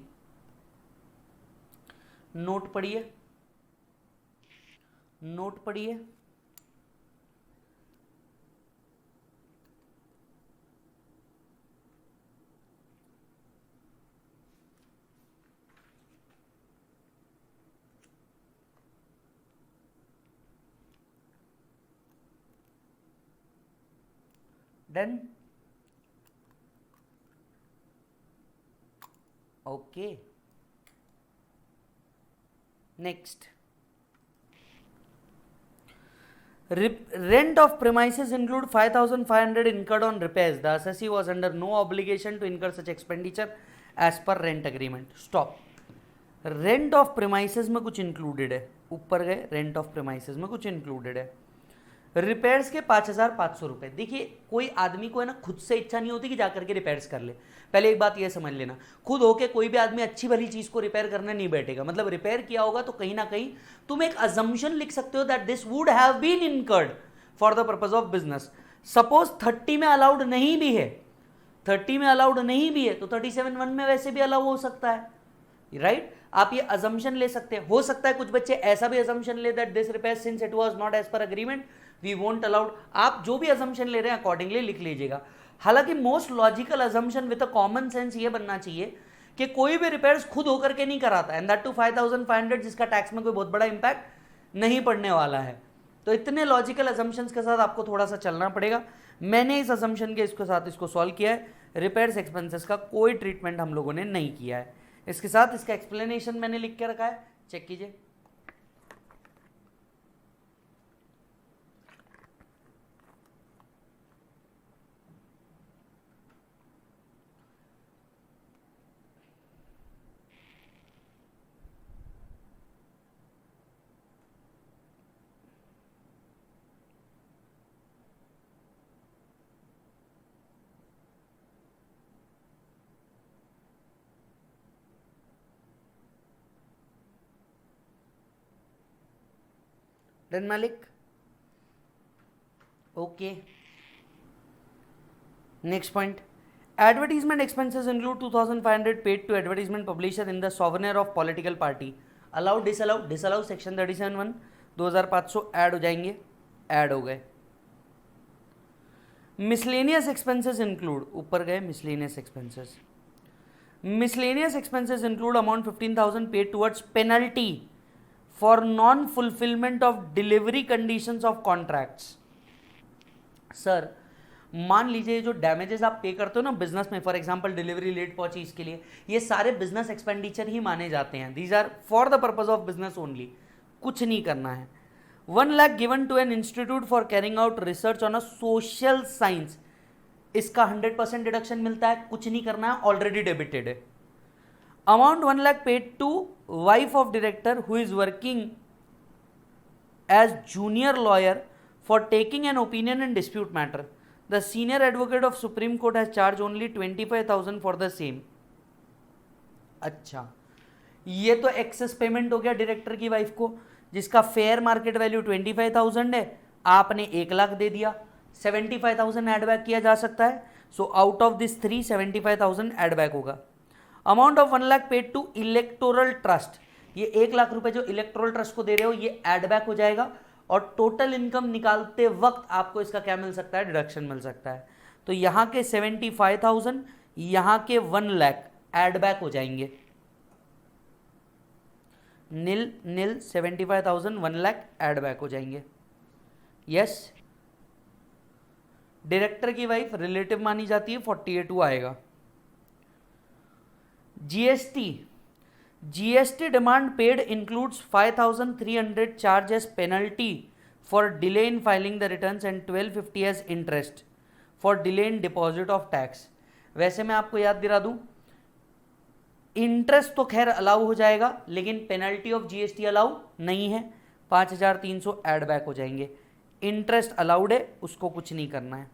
नोट पढ़िए, नोट पढ़िए. Done. Okay. Next, rent of premises include 5,500 incurred on repairs. The assessee was under no obligation to incur such expenditure as per rent agreement. Stop. Rent of premises में कुछ included है. ऊपर गए, rent of premises में कुछ included है. Repairs के 5,500 रुपए. देखिए कोई आदमी को है ना खुद से इच्छा नहीं होती कि जाकर के रिपेयर्स कर ले. पहले एक बात ये समझ लेना, खुद होके कोई भी आदमी अच्छी भली चीज को रिपेयर करने नहीं बैठेगा. मतलब रिपेयर किया होगा तो कहीं ना कहीं तुम एक अजम्पशन लिख सकते हो that this would have been incurred for the purpose of business. Suppose 30 में अलाउड नहीं भी है, 30 में अलाउड नहीं भी है तो 37(1) में वैसे भी अलाउ हो सकता है. राइट. आप ये अजम्पशन ले सकते हैं. हो सकता है कुछ बच्चे ऐसा भी अजम्पशन ले that this repair since it was not as per agreement we won't allowed. आप जो भी अजम्पशन ले रहे हैं अकॉर्डिंगली लिख लीजिएगा. हालांकि most logical assumption with a common sense ये बनना चाहिए कि कोई भी रिपेयर्स खुद होकर के नहीं कराता, एंड दैट टू 5,500 जिसका टैक्स में कोई बहुत बड़ा इंपैक्ट नहीं पड़ने वाला है. तो इतने लॉजिकल अजम्पशंस के साथ आपको थोड़ा सा चलना पड़ेगा. मैंने इस अजम्पशन के इसके साथ इसको सॉल्व किया है. रिपेयर्स एक्सपेंसेस का कोई ट्रीटमेंट हम लोगों ने नहीं किया है. इसके साथ इसका एक्सप्लेनेशन मैंने लिख के रखा है, चेक कीजिए. डन मालिक? Okay, next point, advertisement expenses include 2500 paid to advertisement publisher in the souvenir of political party. Allow disallow? Disallow section 37(1), 2500 add हो जाएंगे, ऐड हो गए। मिसलेनियस एक्सपेंसेस इंक्लूड, ऊपर गए miscellaneous expenses. Miscellaneous expenses include amount 15,000 paid towards penalty for non fulfilment of delivery conditions of contracts. Sir मान लीजिए जो damages आप पे करते हो ना बिजनेस में, फॉर एग्जांपल डिलीवरी लेट पहुंची इसके लिए, ये सारे बिजनेस एक्सपेंडिचर ही माने जाते हैं। These are for the purpose of business only, कुछ नहीं करना है। 1 lakh given to an institute for carrying out research on a social science, इसका 100% डिडक्शन मिलता है, कुछ नहीं करना है, ऑलरेडी डेबिटेड है। Amount 1 lakh paid to wife of director who is working as junior lawyer for taking an opinion in dispute matter, the senior advocate of Supreme Court has charged only 25,000 for the same। अच्छा, ये तो access payment हो गया director की wife को, जिसका fair market value 25,000 है, आपने 1 लाख दे दिया, 75,000 एड बैक किया जा सकता है। So out of this 3 75,000 add back होगा। Amount of 1 lakh paid to electoral trust, ये 1 लाख रुपए जो इलेक्टोरल ट्रस्ट को दे रहे हो ये एड बैक हो जाएगा, और टोटल इनकम निकालते वक्त आपको इसका क्या मिल सकता है, डिडक्शन मिल सकता है। तो यहां के 75,000, यहां के 1 लाख एड बैक हो जाएंगे, नील नील 75,000 1 लाख एड बैक हो जाएंगे। यस, डायरेक्टर की वाइफ रिलेटिव मानी जाती है, 48 आएगा। GST demand paid includes 5,300 charge as penalty for delay in filing the returns and 1,250 as interest for delay in deposit of tax। वैसे मैं आपको याद दिला दूं, इंटरेस्ट तो खैर अलाउ हो जाएगा, लेकिन पेनल्टी ऑफ GST अलाउ नहीं है, 5,300 एड बैक हो जाएंगे। इंटरेस्ट अलाउड है, उसको कुछ नहीं करना है।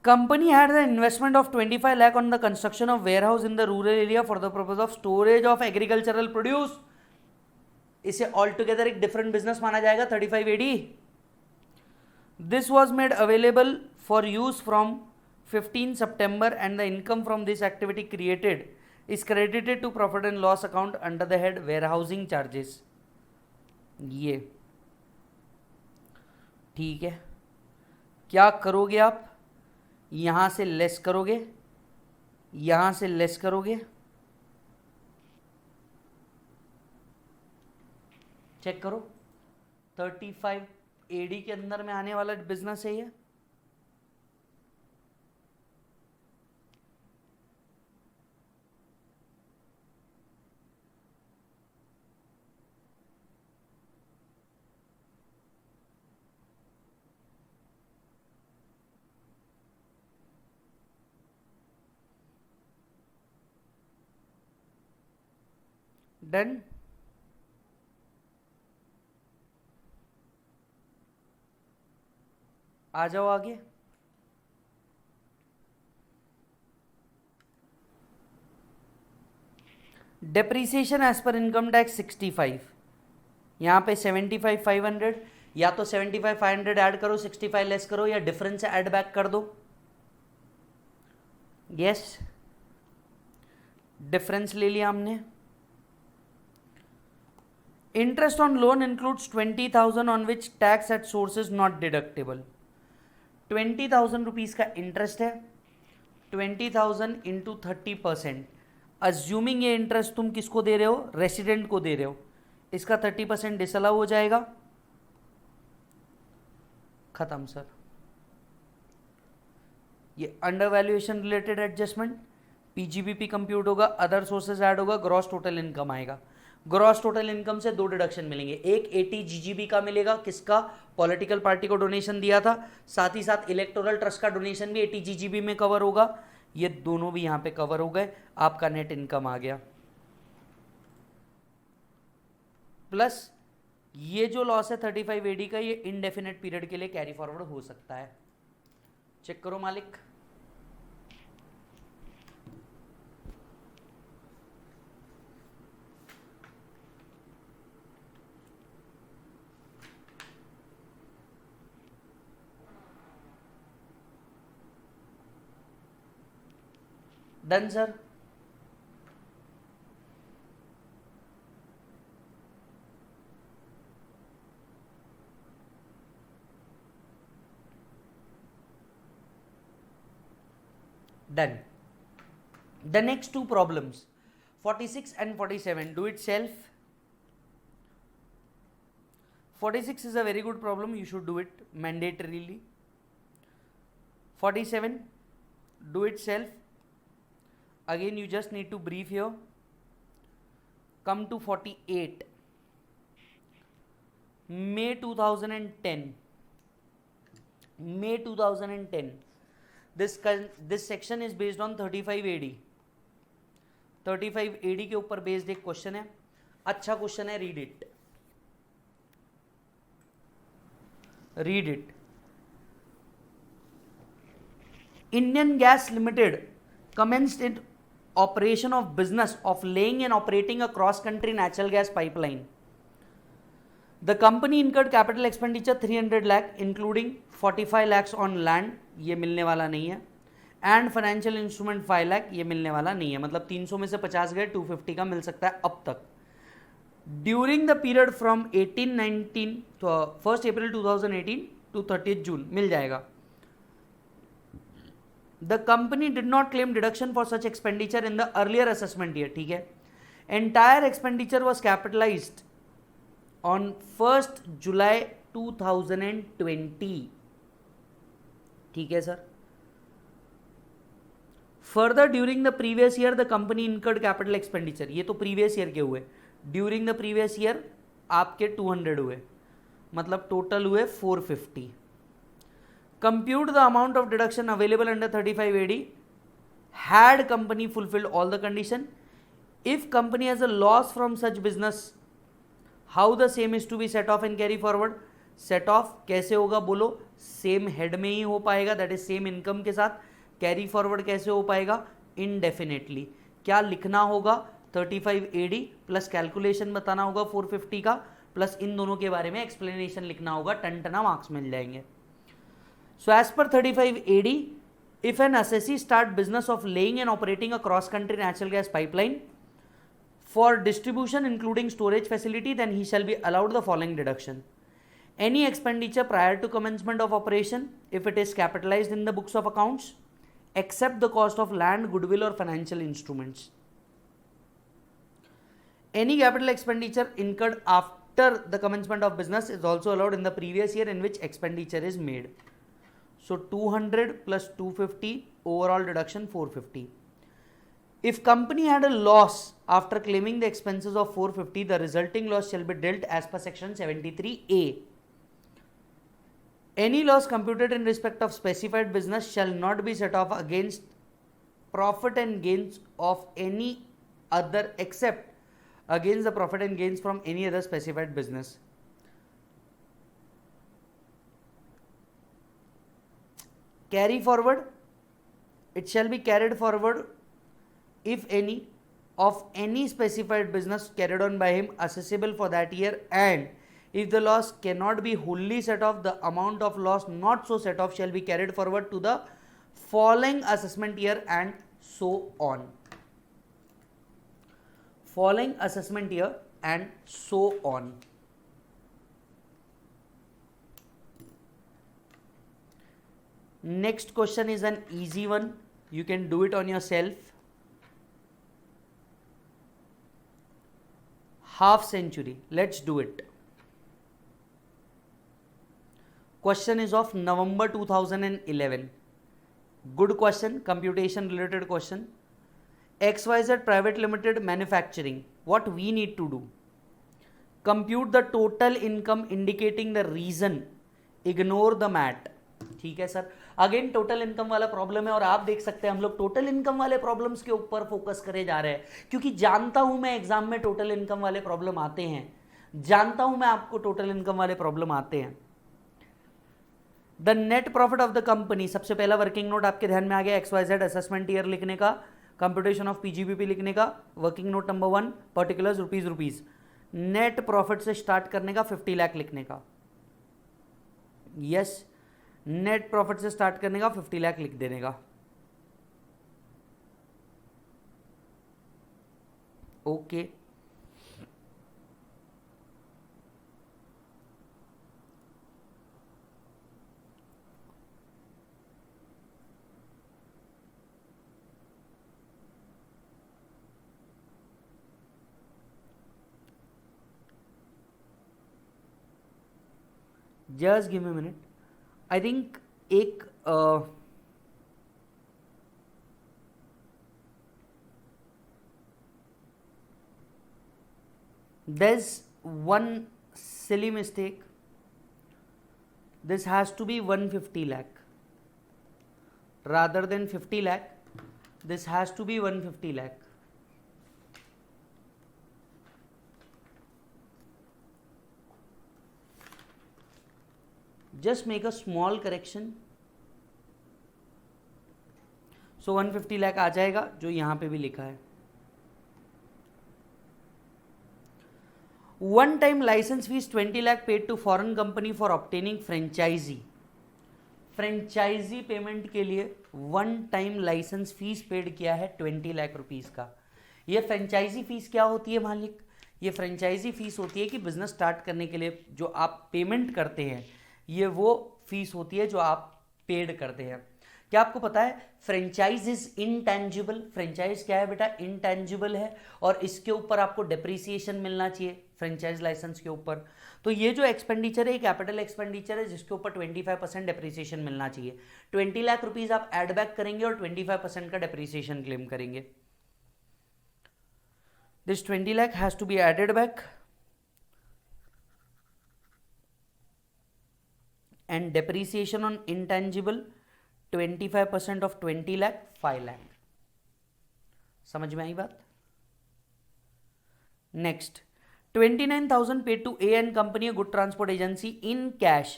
Company had the investment of 25 lakh on the construction of warehouse in the rural area for the purpose of storage of agricultural produce। इसे ऑल टुगेदर एक डिफरेंट बिजनेस माना जाएगा 35 AD। This was made available for use from 15 September and the income from this activity created is credited to profit and loss account under the head warehousing charges। ये ठीक है, क्या करोगे आप, यहां से लेस करोगे, यहां से लेस करोगे, चेक करो 35 AD के अंदर में आने वाला बिजनेस है ये। डन, आ जाओ आगे। Depreciation as per income tax 65, यहां पे 75,500, या तो 75,500 ऐड करो, 65 लेस करो, या डिफरेंस ऐड बैक कर दो। यस, डिफरेंस ले लिया हमने। Interest on loan includes 20,000 on which tax at source is not deductible. 20,000 rupees का इंटरेस्ट है, 20,000 इंटू 30%, अज्यूमिंग ये इंटरेस्ट तुम किसको दे रहे हो, रेसिडेंट को दे रहे हो, इसका 30% डिसअलाउ हो जाएगा, खत्म सर। ये under valuation related adjustment, PGBP compute होगा, अदर सोर्सेज ऐड होगा, ग्रॉस टोटल इनकम आएगा। ग्रॉस टोटल इनकम से 2 डिडक्शन मिलेंगे, एक 80 GGB का मिलेगा, किसका, पॉलिटिकल पार्टी को डोनेशन दिया था, साथ ही साथ इलेक्टोरल ट्रस्ट का डोनेशन भी 80 GGB में कवर होगा, ये दोनों भी यहां पे कवर हो गए, आपका नेट इनकम आ गया। प्लस ये जो लॉस है 35 AD का, ये इनडेफिनेट पीरियड के लिए कैरी फॉरवर्ड हो सकता है। चेक करो मालिक, done sir. Done. The next two problems, 46 and 47, do it self. 46 is a very good problem, you should do it mandatorily. 47, do it self. Again, you just need to brief here. Come to 48. May 2010. May 2010. This section is based on 35 AD. 35 AD के ऊपर based एक question है, अच्छा question है, read it. Read it. Indian gas limited commenced its operation of business of laying and operating a cross country natural gas pipeline. The company incurred capital expenditure 300 lakh including 45 lakhs on land, ये मिलने वाला नहीं है, and financial instrument 5 lakh, ये मिलने वाला नहीं है, मतलब 300 में से 50 गए, 250 का मिल सकता है अब तक। During the period from 1819 1 April 2018 to 30 June मिल जाएगा। The company did not claim deduction for such expenditure in the earlier assessment year, ठीक है। Entire expenditure was capitalised on 1 July 2020, ठीक है sir. Further during the previous year the company incurred capital expenditure, ये तो previous year के हुए, during the previous year आपके 200 हुए, मतलब टोटल हुए 450। Compute the amount of deduction available under 35 AD had company fulfilled all the condition. If company has a loss from such business how the same is to be set off and carry forward. Set off कैसे होगा बोलो, same head में ही हो पाएगा, that is same income के साथ। Carry forward कैसे हो पाएगा, इनडेफिनेटली। क्या लिखना होगा, 35 AD प्लस कैलकुलेशन बताना होगा 450 का, प्लस इन दोनों के बारे में एक्सप्लेनेशन लिखना होगा, टन मार्क्स मिल जाएंगे। So as per 35 AD, if an assessee start business of laying and operating a cross country natural gas pipeline for distribution including storage facility, then he shall be allowed the following deduction. Any expenditure prior to commencement of operation if it is capitalized in the books of accounts except the cost of land, goodwill or financial instruments. Any capital expenditure incurred after the commencement of business is also allowed in the previous year in which expenditure is made. So 200 plus 250, overall deduction 450. If company had a loss after claiming the expenses of 450, the resulting loss shall be dealt as per section 73A. Any loss computed in respect of specified business shall not be set off against profit and gains of any other except against the profit and gains from any other specified business. Carry forward, it shall be carried forward if any of any specified business carried on by him assessable for that year, and if the loss cannot be wholly set off, the amount of loss not so set off shall be carried forward to the following assessment year and so on. Following assessment year and so on. Next question is an easy one, you can do it on yourself. Half century, let's do it. Question is of November 2011. Good question, computation related question. XYZ Private Limited Manufacturing, what we need to do? Compute the total income indicating the reason, ignore the mat. ठीक है sir, again total income वाला problem है और आप देख सकते हैं हम लोग टोटल इनकम वाले प्रॉब्लम्स के ऊपर फोकस करे जा रहे हैं, क्योंकि जानता हूं मैं एग्जाम में टोटल इनकम वाले प्रॉब्लम आते हैं, जानता हूं मैं आपको टोटल इनकम वाले प्रॉब्लम आते हैं। The net profit of the company, सबसे पहला वर्किंग नोट आपके ध्यान में आ गया, XYZ असेसमेंट ईयर लिखने का, कंप्यूटेशन ऑफ PGBP लिखने का, working note number 1 particulars rupees, net profit से स्टार्ट करने का, 50 लाख लिखने का, यस, नेट प्रॉफिट से स्टार्ट करने का, 50 लाख लिख देने का। Okay, just give me minute. I think एक there's one silly mistake. This has to be 150 lakh rather than 50 lakh. This has to be 150 lakh. Just make a small correction. So 150 lakh आ जाएगा जो यहाँ पे भी लिखा है. One time license fees 20 lakh paid to foreign company for obtaining franchisee. Franchisee payment के लिए one time licence fees paid किया है 20 लाख रुपीस का. ये फ्रेंचाइजी फीस क्या होती है मालिक? ये फ्रेंचाइजी फीस होती है कि बिजनेस स्टार्ट करने के लिए जो आप पेमेंट करते हैं, ये वो फीस होती है जो आप पेड करते हैं. क्या आपको पता है फ्रेंचाइज इज इनटेंजिबल? फ्रेंचाइज क्या है बेटा? इनटेंजिबल है, और इसके ऊपर आपको डेप्रिसिएशन मिलना चाहिए फ्रेंचाइज लाइसेंस के ऊपर. तो ये जो एक्सपेंडिचर है कैपिटल एक्सपेंडिचर है जिसके ऊपर 25% डेप्रिसिएशन मिलना चाहिए. 20 लाख रुपीज आप एड बैक करेंगे और 25% का डेप्रिसिएशन क्लेम करेंगे. This 20 lakh has to be added back and depreciation on intangible 25% of 20 lakh 5 lakh. समझ में आई बात? Next 29,000 paid to A&N Company, a good transport agency, in cash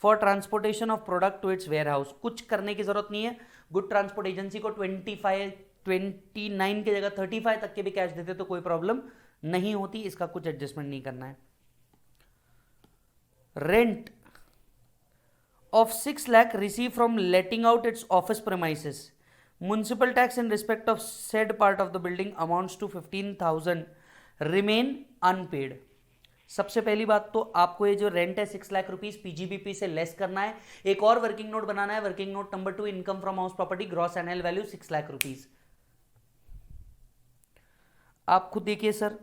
for transportation of product to its warehouse. कुछ करने की जरूरत नहीं है. गुड ट्रांसपोर्ट एजेंसी को 29 की जगह 35 तक के भी कैश देते तो कोई प्रॉब्लम नहीं होती. इसका कुछ एडजस्टमेंट नहीं करना है. Rent of 6 lakh received from letting out its office premises. Municipal tax in respect of said part of the building amounts to 15,000 remain unpaid. सबसे पहली बात तो आपको ये जो रेंट है 6 लाख रुपीज पीजीबीपी से लेस करना है. एक और वर्किंग नोट बनाना है. Working note number 2, income from house property, gross annual value 6 lakh rupees. आप खुद देखिए सर,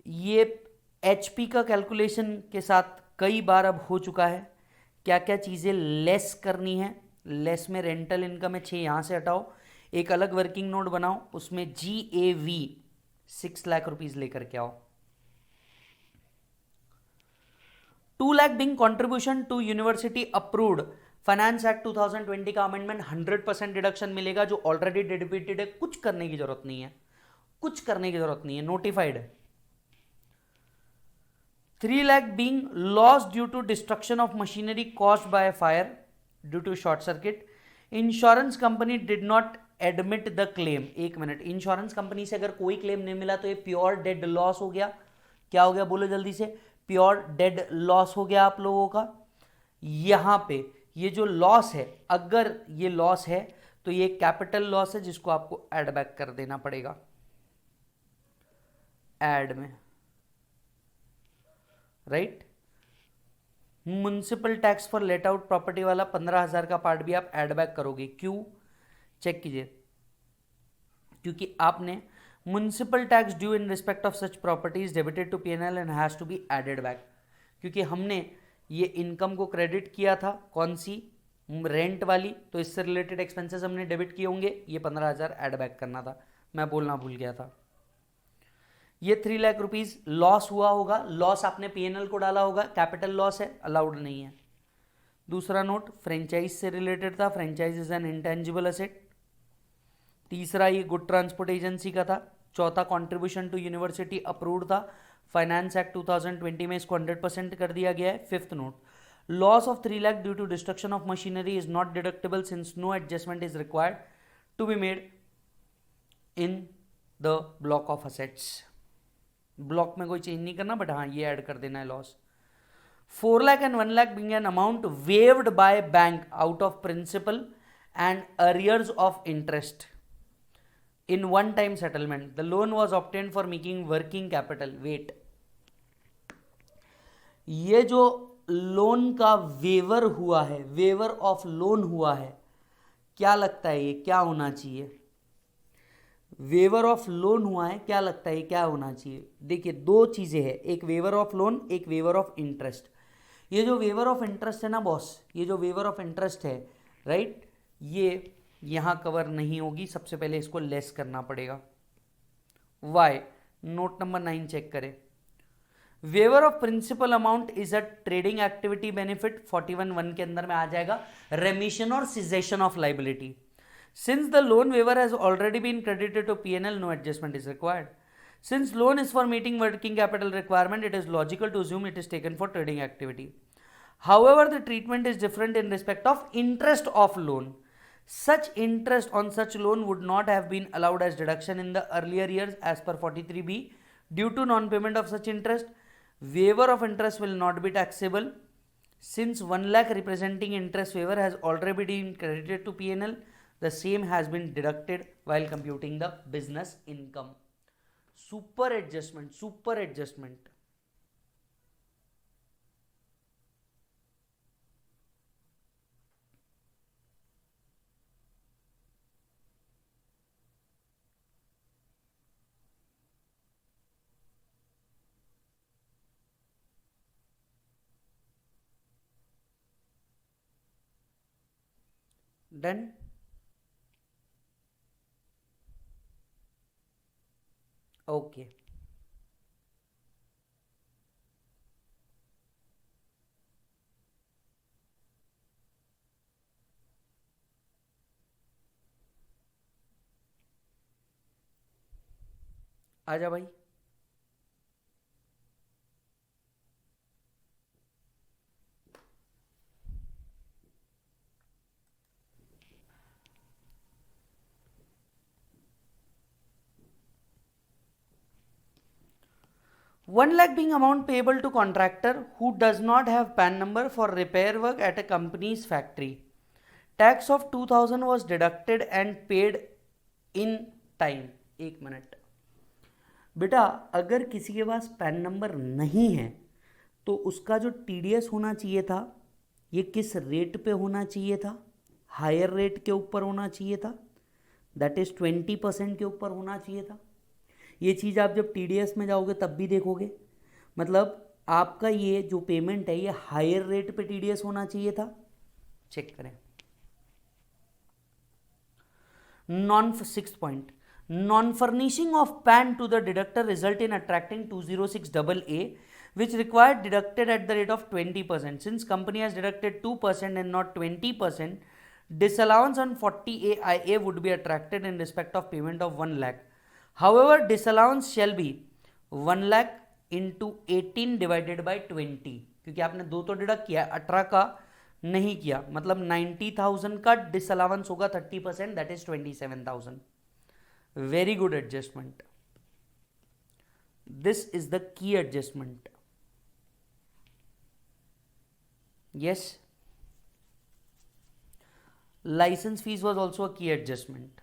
ये एचपी का कैलकुलेशन के साथ कई बार अब हो चुका है. क्या क्या चीज़ें लेस करनी है. लेस में रेंटल इनकम है 6, यहाँ से हटाओ. एक अलग वर्किंग नोट बनाओ, उसमें GAV 6 लाख रुपीज लेकर के आओ. 2 lakh being contribution to university approved finance act 2020 का अमेंडमेंट 100% डिडक्शन मिलेगा जो ऑलरेडी डेबिटेड है. कुछ करने की जरूरत नहीं है. कुछ करने की जरूरत नहीं है. नोटिफाइड है. 3 lakh being lost due to destruction of machinery caused by a fire due to short circuit. Insurance company did not admit the claim. एक मिनट, इंश्योरेंस कंपनी से अगर कोई क्लेम नहीं मिला तो ये प्योर डेड लॉस हो गया. क्या हो गया बोलो जल्दी से? प्योर डेड लॉस हो गया आप लोगों का. यहां पे ये जो लॉस है, अगर ये लॉस है तो ये कैपिटल लॉस है जिसको आपको एड बैक कर देना पड़ेगा एड में. Right. Municipal tax for let out property वाला 15,000 का पार्ट भी आप एड बैक करोगे. क्यों? चेक कीजिए. क्योंकि आपने municipal tax due in respect of such properties debited to PNL and has to be added back. क्योंकि हमने ये इनकम को क्रेडिट किया था, कौन सी? रेंट वाली. तो इससे रिलेटेड एक्सपेंसेस हमने डेबिट किए होंगे. ये 15,000 एड बैक करना था, मैं बोलना भूल गया था. ये 3 लाख रुपीज लॉस हुआ होगा. लॉस आपने पीएनएल को डाला होगा. कैपिटल लॉस है, अलाउड नहीं है. दूसरा नोट फ्रेंचाइज से रिलेटेड था. Franchise is an intangible asset. तीसरा ये गुड ट्रांसपोर्ट एजेंसी का था. चौथा कंट्रीब्यूशन टू यूनिवर्सिटी अप्रूव्ड था. फाइनेंस एक्ट 2020 में इसको 100% कर दिया गया है. Fifth note, loss of 3 lakh due to destruction of machinery is not deductible since no adjustment is required to be made in the block of assets. Block में कोई change नहीं करना, बट हाँ ये ऐड कर देना है loss. 4 lakh and 1 lakh being an amount waived by bank out of principal and arrears of interest. in one time settlement. The loan was obtained for making working capital. Wait, ये जो loan का waiver हुआ है, waiver of loan हुआ है, क्या लगता है ये क्या होना चाहिए? वेवर ऑफ लोन हुआ है, क्या लगता है क्या होना चाहिए? देखिए दो चीजें हैं, एक वेवर ऑफ लोन, एक वेवर ऑफ इंटरेस्ट। ये जो वेवर ऑफ इंटरेस्ट है ना बॉस, ये जो वेवर ऑफ इंटरेस्ट है, राइट, ये यहां कवर नहीं होगी। सबसे पहले इसको लेस करना पड़ेगा। वाई? नोट नंबर 9 चेक करें। Waiver of principal amount is a trading activity benefit, 41(1) के अंदर में आ जाएगा रेमिशन और cessation of liability. Since the loan waiver has already been credited to P&L, no adjustment is required. Since loan is for meeting working capital requirement, it is logical to assume it is taken for trading activity. However, the treatment is different in respect of interest of loan. Such interest on such loan would not have been allowed as deduction in the earlier years as per 43B due to non-payment of such interest. Waiver of interest will not be taxable. Since 1 lakh representing interest waiver has already been credited to P&L, the same has been deducted while computing the business income. Super adjustment, super adjustment. Done? Okay आजा भाई। One lakh being amount payable to contractor who does not have PAN number for repair work at a company's factory. Tax of 2000 was deducted and paid in time. एक minute बेटा, अगर किसी के पास pan number नहीं है तो उसका जो टीडीएस होना चाहिए था, ये किस रेट पे होना चाहिए था? हायर रेट के ऊपर होना चाहिए था, दैट इज 20% के ऊपर होना चाहिए था। ये चीज़ आप जब टीडीएस में जाओगे तब भी देखोगे, मतलब आपका ये जो पेमेंट है ये हायर रेट पे टीडीएस होना चाहिए था। चेक करें। Sixth point, non furnishing of PAN to the deductor result in attracting 206AA which required deducted at the rate of 20%. Since company has deducted 2% and not 20%, disallowance on 40AIA would be attracted in respect of payment of 1 lakh. However, disallowance shall be 1 lakh into 18 divided by 20, क्योंकि आपने दो तो deduct किया, 18 का नहीं किया, मतलब 90,000 का डिसअलाउंस होगा 30%, that is 27,000. Very good adjustment. This is the key adjustment. Yes, license fees was also a key adjustment.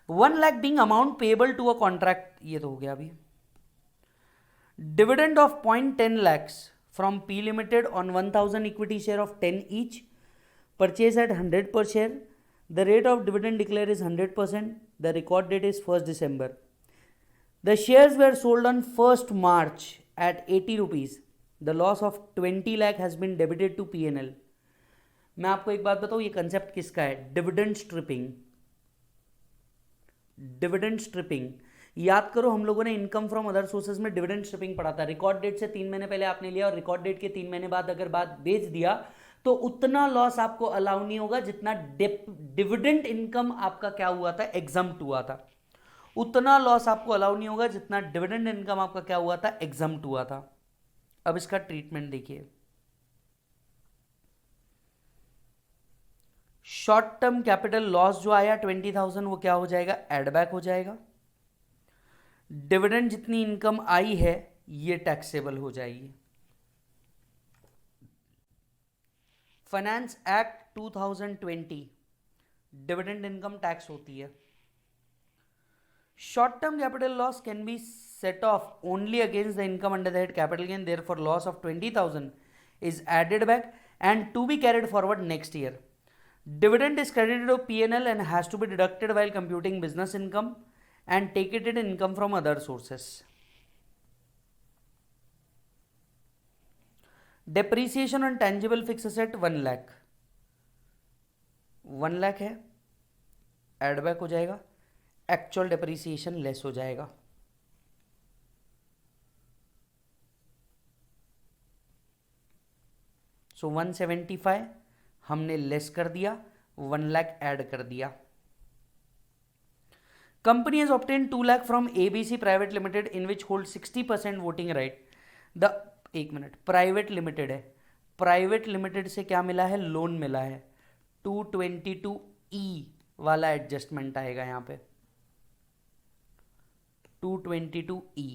1 lakh being amount payable to a contract, ये तो हो गया अभी. Dividend of 0.10 lakhs from P Limited on 1000 equity share of 10 each, purchase at 100 per share. The rate of dividend declared is 100%. The record date is 1st December. The shares were sold on 1st March at 80 rupees. The loss of 20 lakh has been debited to P&L. मैं आपको एक बात बताऊं, ये concept किसका है? Dividend striping. Dividend striping याद करो, हम लोगों ने इनकम फ्रॉम अदर सोर्सेज में डिविडेंड स्ट्रिपिंग पढ़ा था. रिकॉर्ड डेट से 3 महीने पहले आपने लिया और रिकॉर्ड डेट के 3 महीने बाद अगर बात बेच दिया तो उतना लॉस आपको अलाउ नहीं होगा जितना डिविडेंड इनकम आपका क्या हुआ था, एग्जम्प्ट हुआ था. उतना लॉस आपको अलाउ नहीं होगा जितना डिविडेंड इनकम आपका क्या हुआ था, एग्जम्प्ट हुआ था. अब इसका ट्रीटमेंट देखिए. शॉर्ट टर्म कैपिटल लॉस जो आया 20,000 वो क्या हो जाएगा, एड बैक हो जाएगा. डिविडेंड जितनी इनकम आई है ये टैक्सेबल हो जाएगी. Finance act 2020 dividend income tax होती है। Short term capital loss can be set off only against the income under the head capital gain, therefore loss of 20,000 is added back and to be carried forward next year. Dividend is credited to P&L and has to be deducted while computing business income and take it in income from other sources. Depreciation on tangible fixed asset 1 lakh, 1 lakh है, add back हो जाएगा, actual depreciation less हो जाएगा। सो 175 हमने less कर दिया, 1 lakh add कर दिया। Company has obtain 2 lakh from ABC private limited in which hold 60% voting right. The एक मिनट, प्राइवेट लिमिटेड है, प्राइवेट लिमिटेड से क्या मिला है? लोन मिला है। 222E वाला एडजस्टमेंट आएगा यहां पे, 222E।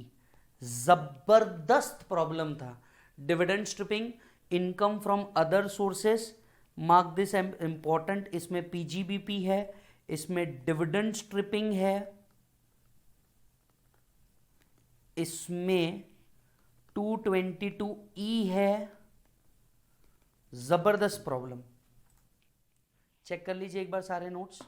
जबरदस्त प्रॉब्लम था। Dividend stripping, income from other sources, mark this important. इसमें पीजीबीपी है, इसमें डिविडेंड स्ट्रिपिंग है, इसमें 222E है। जबरदस्त प्रॉब्लम। चेक कर लीजिए एक बार सारे नोट्स।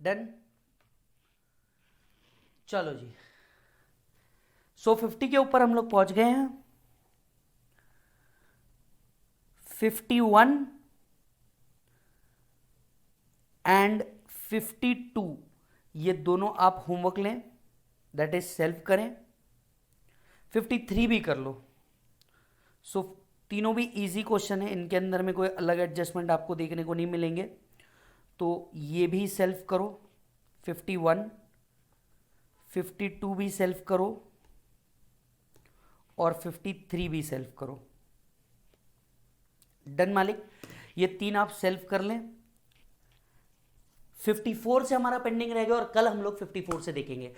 डन, चलो जी। 150 के ऊपर हम लोग पहुंच गए हैं। 51 एंड 52 ये दोनों आप होमवर्क लें, दैट इज सेल्फ करें। 53 भी कर लो। सो तीनों भी इजी क्वेश्चन है, इनके अंदर में कोई अलग एडजस्टमेंट आपको देखने को नहीं मिलेंगे, तो ये भी सेल्फ करो। 51, 52 भी सेल्फ करो और 53 भी सेल्फ करो। डन मालिक, ये तीन आप सेल्फ कर लें। 54 से हमारा पेंडिंग रह गया और कल हम लोग 54 से देखेंगे।